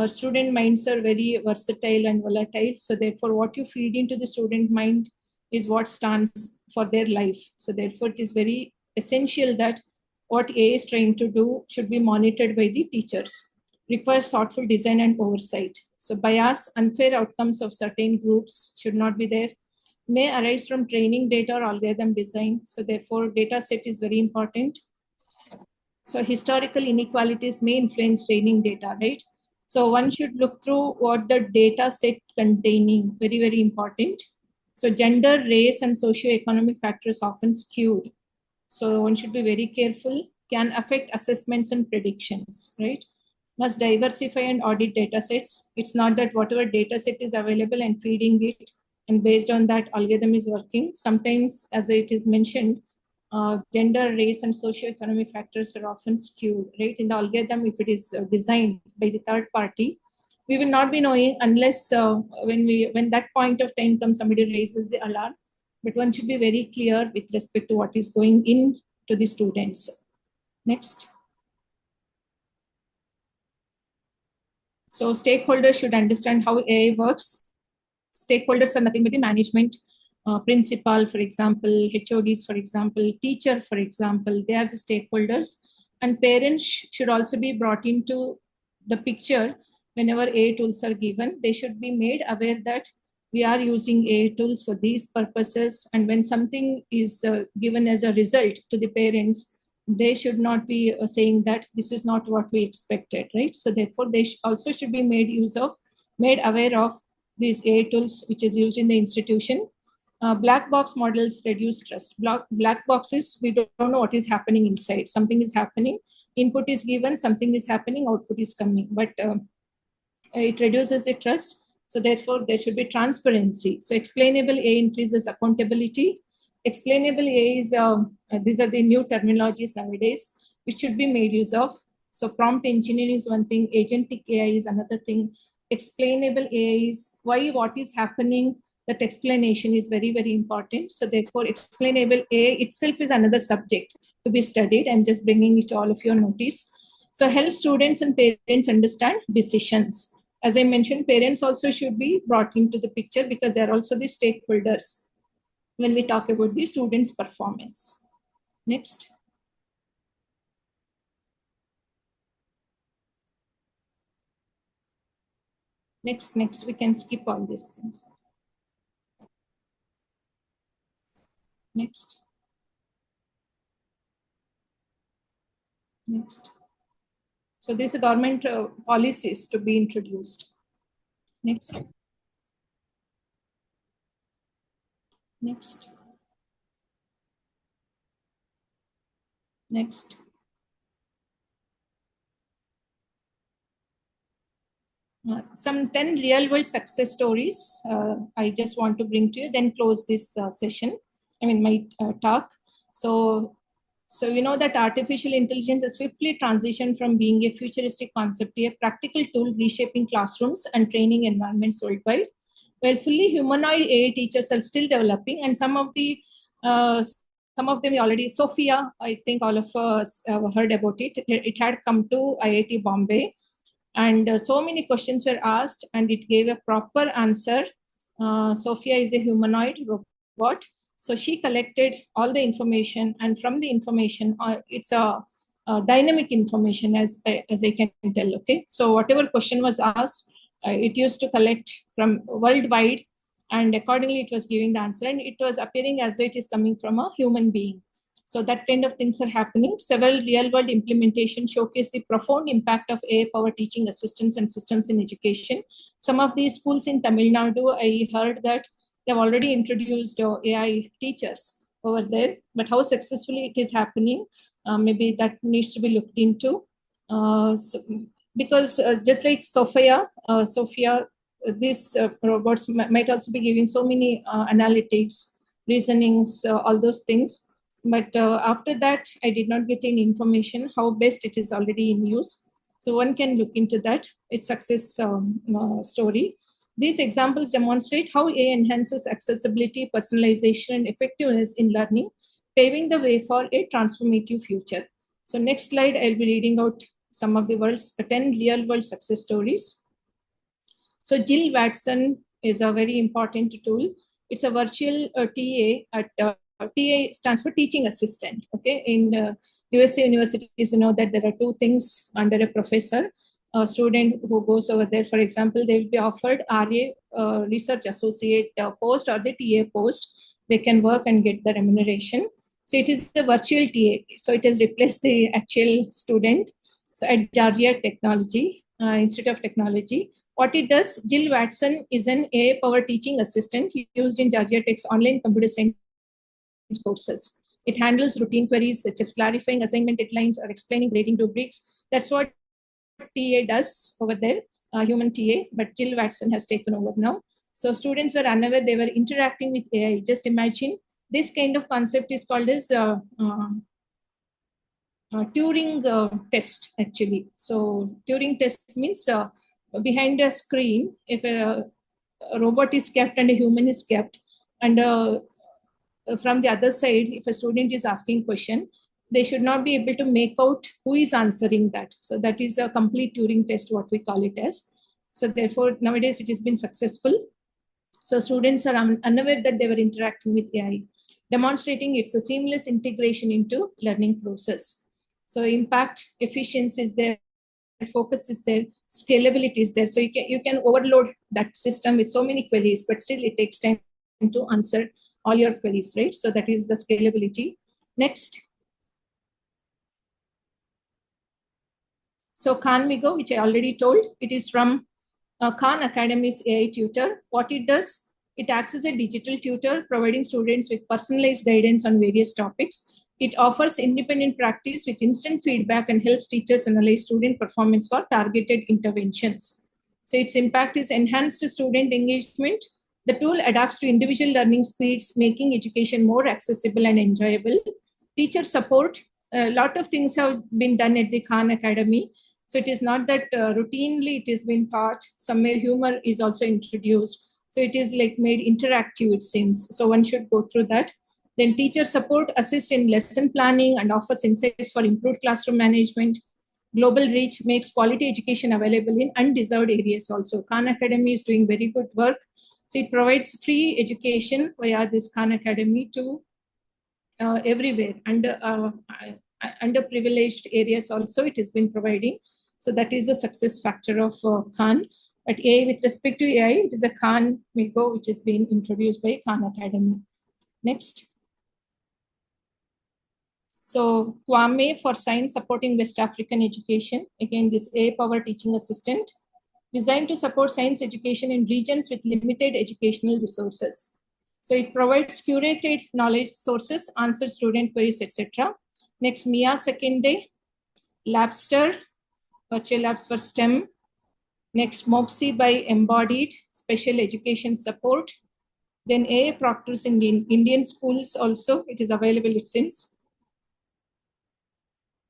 student minds are very versatile and volatile. So therefore, what you feed into the student mind is what stands for their life. So therefore, it is very essential that what AI is trying to do should be monitored by the teachers. Requires thoughtful design and oversight. So bias, unfair outcomes of certain groups should not be there. May arise from training data or algorithm design. So therefore, data set is very important. So historical inequalities may influence training data, right? So one should look through what the data set containing, very, very important. So gender, race, and socioeconomic factors often skewed. So one should be very careful, can affect assessments and predictions, right? Must diversify and audit data sets. It's not that whatever data set is available and feeding it, and based on that algorithm is working. Sometimes, as it is mentioned, gender, race, and socioeconomic factors are often skewed, right? In the algorithm, if it is designed by the third party, we will not be knowing unless when that point of time comes, somebody raises the alarm. But one should be very clear with respect to what is going in to the students. Next. So stakeholders should understand how AI works. Stakeholders are nothing but the management, principal, for example, HODs, for example, teacher, for example, they are the stakeholders. And parents should also be brought into the picture whenever AI tools are given. They should be made aware that we are using AI tools for these purposes. And when something is given as a result to the parents, they should not be saying that this is not what we expected, right? So therefore, they also should be made aware of these AI tools which is used in the institution. Black box models reduce trust. Black boxes, we don't know what is happening inside. Something is happening, input is given, something is happening, output is coming, but it reduces the trust. So therefore, there should be transparency. So explainable AI increases accountability. Explainable AI is, these are the new terminologies nowadays, which should be made use of. So prompt engineering is one thing, agentic AI is another thing. Explainable AI is why what is happening, that explanation is very, very important. So therefore, explainable AI itself is another subject to be studied. I'm just bringing it to all of your notice. So help students and parents understand decisions. As I mentioned, parents also should be brought into the picture because they're also the stakeholders when we talk about the students' performance. Next. Next, we can skip all these things. Next. Next. So these are government policies to be introduced. Next. Next. Next. Some 10 real world success stories I just want to bring to you, then close this session. My talk. So you know that artificial intelligence has swiftly transitioned from being a futuristic concept to a practical tool reshaping classrooms and training environments worldwide. While fully humanoid AI teachers are still developing, and some of them already, Sophia, I think all of us heard about it. It had come to IIT Bombay, and so many questions were asked, and it gave a proper answer. Sophia is a humanoid robot. So she collected all the information, and from the information, it's a dynamic information, as I can tell. Okay, so whatever question was asked, it used to collect from worldwide, and accordingly, it was giving the answer, and it was appearing as though it is coming from a human being. So that kind of things are happening. Several real-world implementations showcase the profound impact of AI-powered teaching assistants and systems in education. Some of these schools in Tamil Nadu, I heard that they have already introduced AI teachers over there, but how successfully it is happening, maybe that needs to be looked into. Because just like Sophia, these robots might also be giving so many analytics, reasonings, all those things. But after that, I did not get any information how best it is already in use. So one can look into that. It's success story. These examples demonstrate how AI enhances accessibility, personalization, and effectiveness in learning, paving the way for a transformative future. So next slide, I'll be reading out some of the world's 10 real-world success stories. So Jill Watson is a very important tool. It's a virtual TA at TA stands for teaching assistant. Okay, in USA universities, you know that there are two things under a professor. A student who goes over there, for example, they will be offered RA research associate post or the TA post. They can work and get the remuneration. So it is the virtual TA. So it has replaced the actual student. So at Georgia Technology Institute of Technology, what it does, Jill Watson is an AI-powered teaching assistant used in Georgia Tech's online computer science courses. It handles routine queries such as clarifying assignment deadlines or explaining grading rubrics. That's what TA does over there, human TA, but Jill Watson has taken over now. So students were unaware they were interacting with AI. Just imagine this kind of concept is called as Turing test, actually. So Turing test means behind a screen, if a robot is kept and a human is kept, and from the other side, if a student is asking question, they should not be able to make out who is answering that. So that is a complete Turing test, what we call it as. So therefore, nowadays it has been successful. So students are unaware that they were interacting with AI, demonstrating it's a seamless integration into learning process. So impact efficiency is there. focus is there, scalability is there. So you can overload that system with so many queries, but still it takes time to answer all your queries, right? So that is the scalability. Next. So Khan-MIGO, which I already told, it is from Khan Academy's AI tutor. What it does, it acts as a digital tutor, providing students with personalized guidance on various topics. It offers independent practice with instant feedback and helps teachers analyze student performance for targeted interventions. So its impact is enhanced student engagement. The tool adapts to individual learning speeds, making education more accessible and enjoyable. Teacher support, a lot of things have been done at the Khan Academy. So it is not that routinely it is being taught. Somewhere humor is also introduced. So it is like made interactive, it seems. So one should go through that. Then teacher support assists in lesson planning and offers insights for improved classroom management. Global reach makes quality education available in undeserved areas also. Khan Academy is doing very good work. So it provides free education via this Khan Academy to everywhere. Underprivileged areas also it has been providing. So that is the success factor of Khan. But AI, with respect to AI, it is a Khan-MIGO which has been introduced by Khan Academy. Next. So Kwame for science supporting West African education. Again, this AI-powered teaching assistant designed to support science education in regions with limited educational resources. So it provides curated knowledge sources, answers student queries, etc. Next, Mia second day, Labster, virtual labs for STEM. Next, Mopsy by Embodied, special education support. Then AI proctors in Indian schools also, it is available, it seems.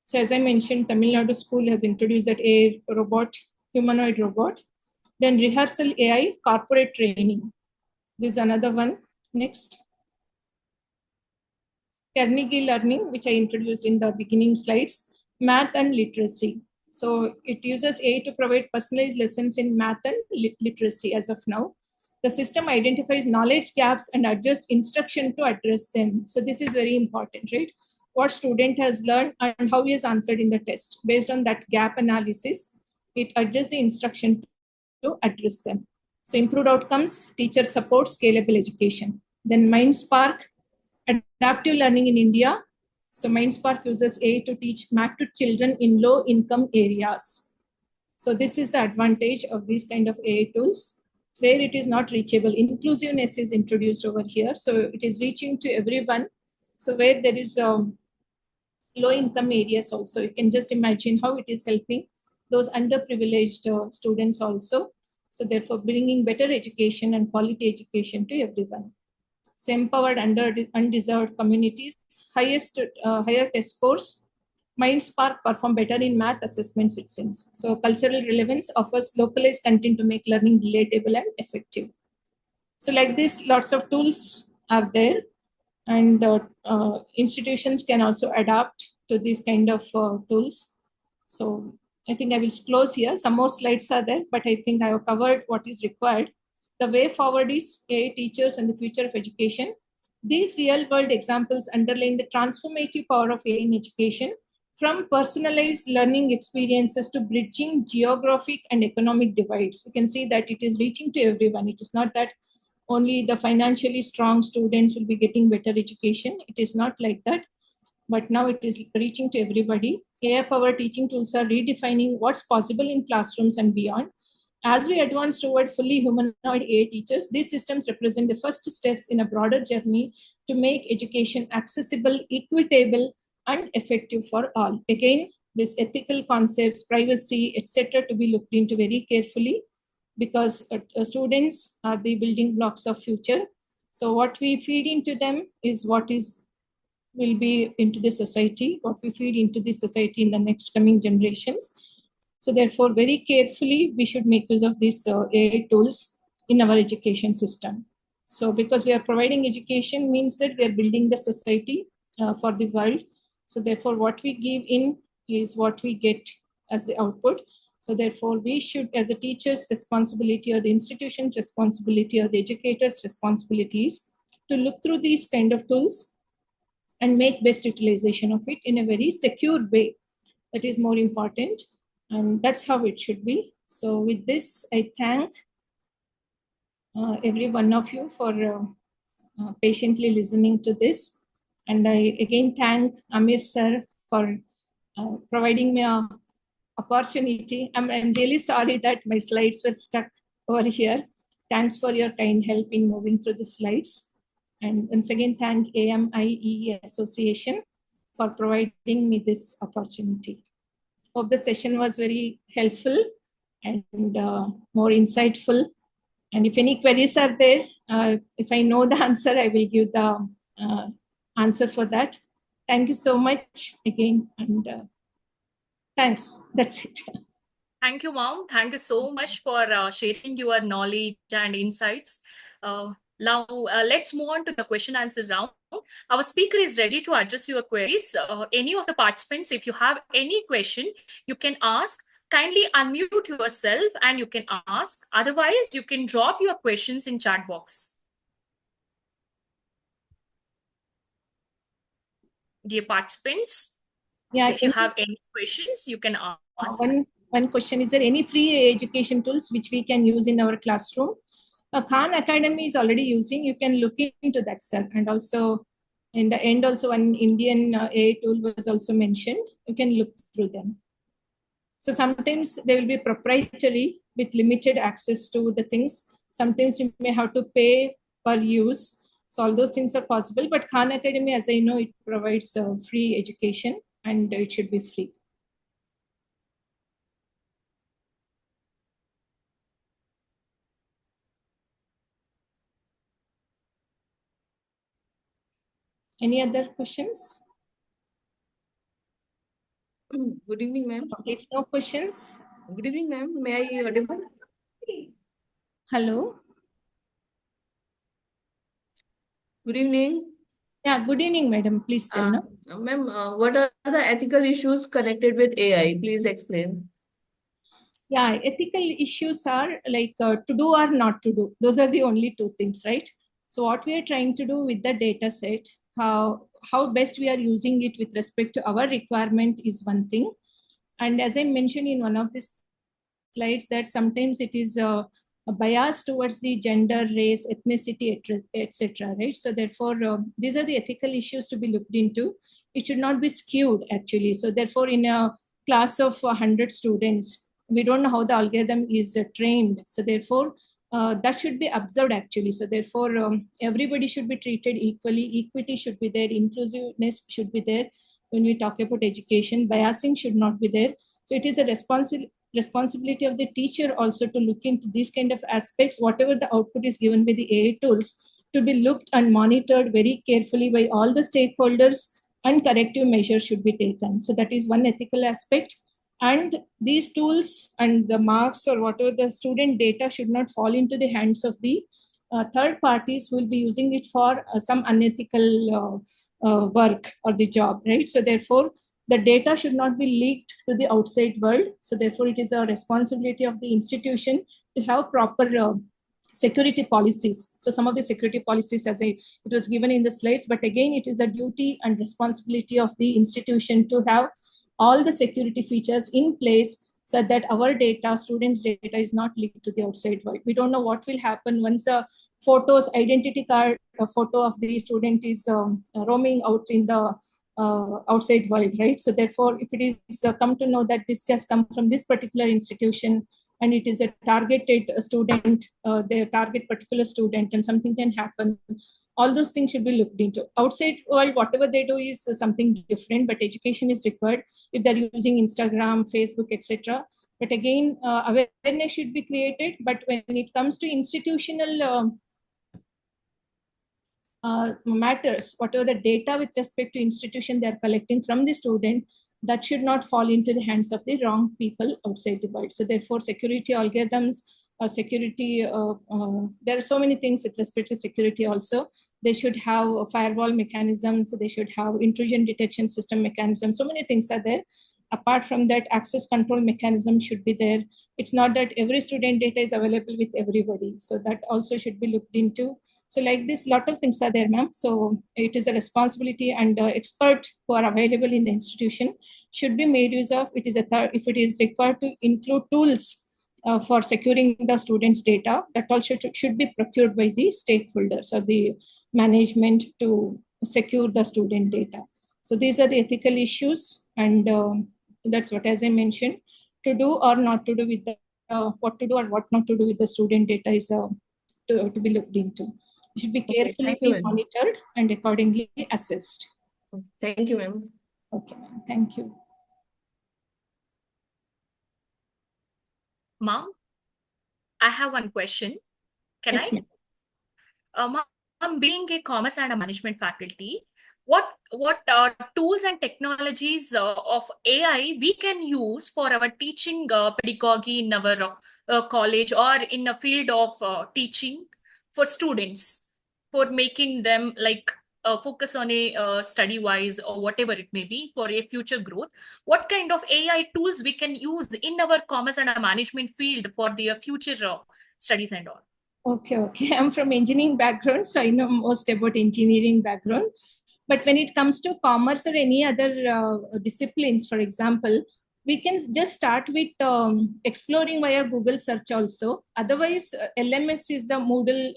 So as I mentioned, Tamil Nadu school has introduced that AI robot, humanoid robot. Then Rehearsal AI, corporate training. This is another one. Next. Carnegie Learning, which I introduced in the beginning slides, math and literacy. So it uses AI to provide personalized lessons in math and literacy as of now. The system identifies knowledge gaps and adjusts instruction to address them. So this is very important, right? What student has learned and how he has answered in the test. Based on that gap analysis, it adjusts the instruction to address them. So improved outcomes, teacher support, scalable education. Then MindSpark, adaptive learning in India. So MindSpark uses AI to teach math to children in low-income areas. So this is the advantage of these kind of AI tools, where it is not reachable. Inclusiveness is introduced over here. So it is reaching to everyone. So where there is low-income areas also, you can just imagine how it is helping those underprivileged students also. So therefore bringing better education and quality education to everyone. So empowered undeserved communities, higher test scores. MindSpark perform better in math assessments, it seems. So cultural relevance offers localized content to make learning relatable and effective. So like this, lots of tools are there, and institutions can also adapt to these kind of tools. So I think I will close here. Some more slides are there, but I think I have covered what is required. The way forward is AI teachers and the future of education. These real-world examples underline the transformative power of AI in education, from personalized learning experiences to bridging geographic and economic divides. You can see that it is reaching to everyone. It is not that only the financially strong students will be getting better education. It is not like that, but now it is reaching to everybody. AI-powered teaching tools are redefining what's possible in classrooms and beyond. As we advance toward fully humanoid AI teachers, these systems represent the first steps in a broader journey to make education accessible, equitable, and effective for all. Again, these ethical concepts, privacy, etc., to be looked into very carefully, because students are the building blocks of future. So what we feed into them is what will be into the society, what we feed into the society in the next coming generations. So therefore, very carefully, we should make use of these AI tools in our education system. So because we are providing education means that we are building the society for the world. So therefore, what we give in is what we get as the output. So therefore, we should, as a teacher's responsibility or the institution's responsibility or the educator's responsibilities, to look through these kind of tools and make best utilization of it in a very secure way. That is more important. And that's how it should be. So with this, I thank every one of you for patiently listening to this. And I again thank AMIEE sir for providing me a opportunity. I'm really sorry that my slides were stuck over here. Thanks for your kind help in moving through the slides. And once again, thank AMIEE Association for providing me this opportunity. Hope the session was very helpful and more insightful. And if any queries are there, if I know the answer, I will give the answer for that. Thank you so much again. And thanks. That's it. Thank you, Mom. Thank you so much for sharing your knowledge and insights. Now, let's move on to the question answer round. Our speaker is ready to address your queries. Any of the participants, if you have any question, you can ask. Kindly unmute yourself and you can ask. Otherwise, you can drop your questions in chat box. Dear participants, if you have any questions, you can ask. One question, is there any free education tools which we can use in our classroom? Khan Academy is already using, you can look into that, sir. And also in the end, also one Indian AI tool was also mentioned. You can look through them. So sometimes they will be proprietary with limited access to the things. Sometimes you may have to pay per use. So all those things are possible. But Khan Academy, as I know, it provides free education and it should be free. Any other questions? Good evening, ma'am. If no questions. Good evening, ma'am. May I audible? Hello. Good evening. Yeah, good evening, madam. Please tell me. Ma'am, what are the ethical issues connected with AI? Please explain. Yeah, ethical issues are like to do or not to do. Those are the only two things, right? So what we are trying to do with the data set, how best we are using it with respect to our requirement is one thing. And as I mentioned in one of the slides, that sometimes it is a bias towards the gender, race, ethnicity, etc. Right? So therefore, these are the ethical issues to be looked into. It should not be skewed actually. So therefore, in a class of 100 students, we don't know how the algorithm is trained. So therefore, that should be observed actually. So therefore, everybody should be treated equally. Equity should be there. Inclusiveness should be there. When we talk about education, biasing should not be there. So it is a responsibility of the teacher also to look into these kind of aspects. Whatever the output is given by the AI tools, to be looked and monitored very carefully by all the stakeholders, and corrective measures should be taken. So that is one ethical aspect. And these tools and the marks or whatever the student data should not fall into the hands of the third parties who will be using it for some unethical work or the job, right? So therefore, the data should not be leaked to the outside world. So therefore, it is a responsibility of the institution to have proper security policies. So some of the security policies, it was given in the slides, but again, it is the duty and responsibility of the institution to have all the security features in place so that our data, students' data, is not leaked to the outside world. We don't know what will happen once the photos, identity card, a photo of the student is roaming out in the outside world, right? So therefore, if it is come to know that this has come from this particular institution and it is a targeted student, they target particular student and something can happen, all those things should be looked into. Outside world, whatever they do is something different, but education is required if they're using Instagram, Facebook, etc. But again, awareness should be created. But when it comes to institutional matters, whatever the data with respect to institution they're collecting from the student, that should not fall into the hands of the wrong people outside the world. So therefore, security algorithms or security, there are so many things with respect to security also. They should have firewall mechanisms, they should have intrusion detection system mechanisms, so many things are there. Apart from that, access control mechanism should be there. It's not that every student data is available with everybody. So that also should be looked into. So like this, lot of things are there, ma'am. So it is a responsibility, and expert who are available in the institution should be made use of. It is if it is required to include tools for securing the students' data, that also should be procured by the stakeholders or the management to secure the student data. So these are the ethical issues, and that's what, as I mentioned, to do or not to do with the what to do or what not to do with the student data is to be looked into. It should be carefully thank you, ma'am. monitored and accordingly assessed. Thank you, ma'am. Okay, ma'am. Thank you. Ma'am, I have one question. Can Yes, I? ma'am. Ma'am, being a commerce and a management faculty, what tools and technologies of AI we can use for our teaching pedagogy in our college or in a field of teaching for students, for making them like focus on a study wise or whatever it may be for a future growth? What kind of AI tools we can use in our commerce and our management field for their future studies and all? Okay. I'm from engineering background, so I know most about engineering background. But when it comes to commerce or any other disciplines, for example, we can just start with exploring via Google search also. Otherwise, LMS is the Moodle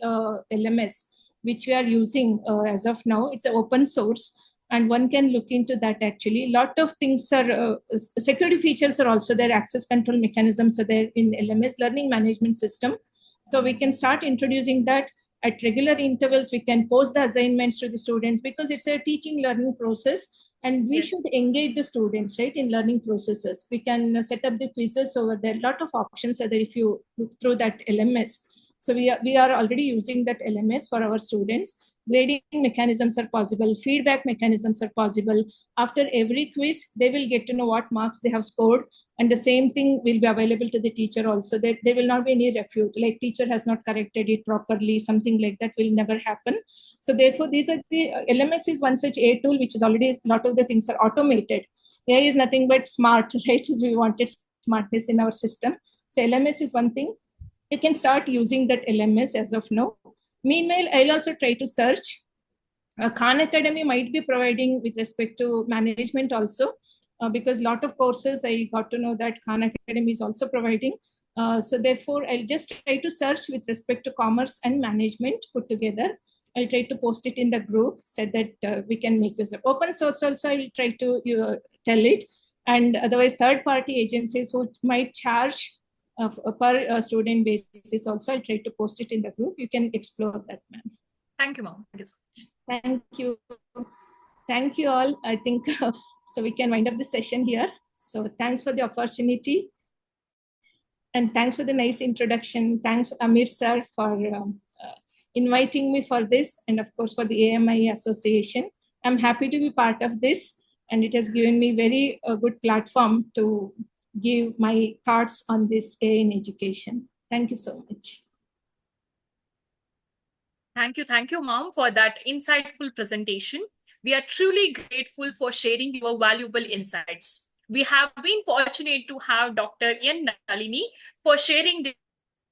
LMS, which we are using as of now. It's an open source, and one can look into that actually. A lot of things are, security features are also there, access control mechanisms are there in LMS, learning management system. So we can start introducing that at regular intervals. We can post the assignments to the students because it's a teaching learning process, and we should engage the students, right, in learning processes. We can set up the quizzes over there. A lot of options are there if you look through that LMS. So we are already using that LMS for our students. Grading mechanisms are possible. Feedback mechanisms are possible. After every quiz, they will get to know what marks they have scored. And the same thing will be available to the teacher also. There will not be any refute, like teacher has not corrected it properly, something like that will never happen. So therefore, these are the LMS is one such A tool, which is already, a lot of the things are automated. AI is nothing but smart, right? So we wanted smartness in our system. So LMS is one thing. You can start using that LMS as of now. Meanwhile, I'll also try to search. Khan Academy might be providing with respect to management also, because a lot of courses I got to know that Khan Academy is also providing. So therefore, I'll just try to search with respect to commerce and management put together. I'll try to post it in the group so that we can make use of open source also. I will try to tell it. And otherwise, third-party agencies who might charge per student basis also, I'll try to post it in the group. You can explore that, ma'am. Thank you, ma'am. Thank you so much. Thank you. Thank you all. I think so we can wind up the session here. So thanks for the opportunity. And thanks for the nice introduction. Thanks, AMIEE sir, for inviting me for this, and of course for the AMIE Association. I'm happy to be part of this, and it has given me very good platform to give my thoughts on this AI in education. Thank you so much. Thank you, ma'am, for that insightful presentation. We are truly grateful for sharing your valuable insights. We have been fortunate to have Dr. N. Nalini for sharing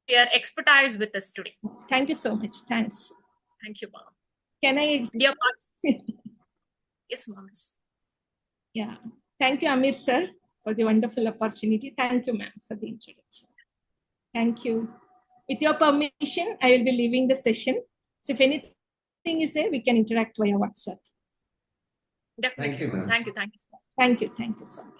their expertise with us today. Thank you so much. Thanks. Thank you, ma'am. Can I Dear yes, ma'am. Yeah. Thank you, AMIEE sir, for the wonderful opportunity. Thank you, ma'am, for the introduction. Thank you. With your permission, I will be leaving the session. So if anything is there, we can interact via WhatsApp. Definitely. Thank you, ma'am. Thank you. Thank you. Thank you so much.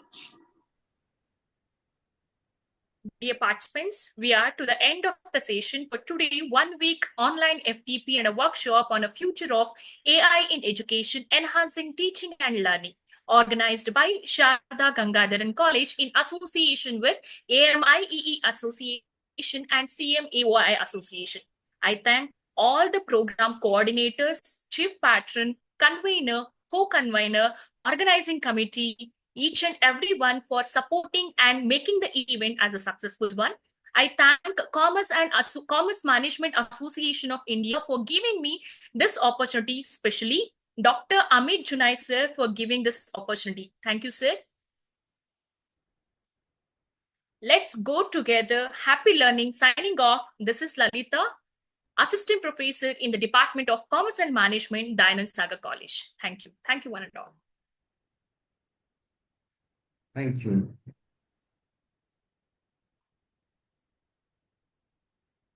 Dear participants, we are to the end of the session for today, 1 week online FDP and a workshop on a future of AI in education, enhancing teaching and learning, organized by Saradha Gangadharan College in association with AMIEE Association and CMAOI Association. I thank all the program coordinators, chief patron, convener, co-convener, organizing committee, each and everyone for supporting and making the event as a successful one. I thank Commerce Management Association of India for giving me this opportunity, especially Dr. Amit Junai sir for giving this opportunity. Thank you, sir. Let's go together. Happy learning. Signing off. This is Lalitha. Assistant Professor in the Department of Commerce and Management, Dayanand Sagar College. Thank you. Thank you, one and all. Thank you.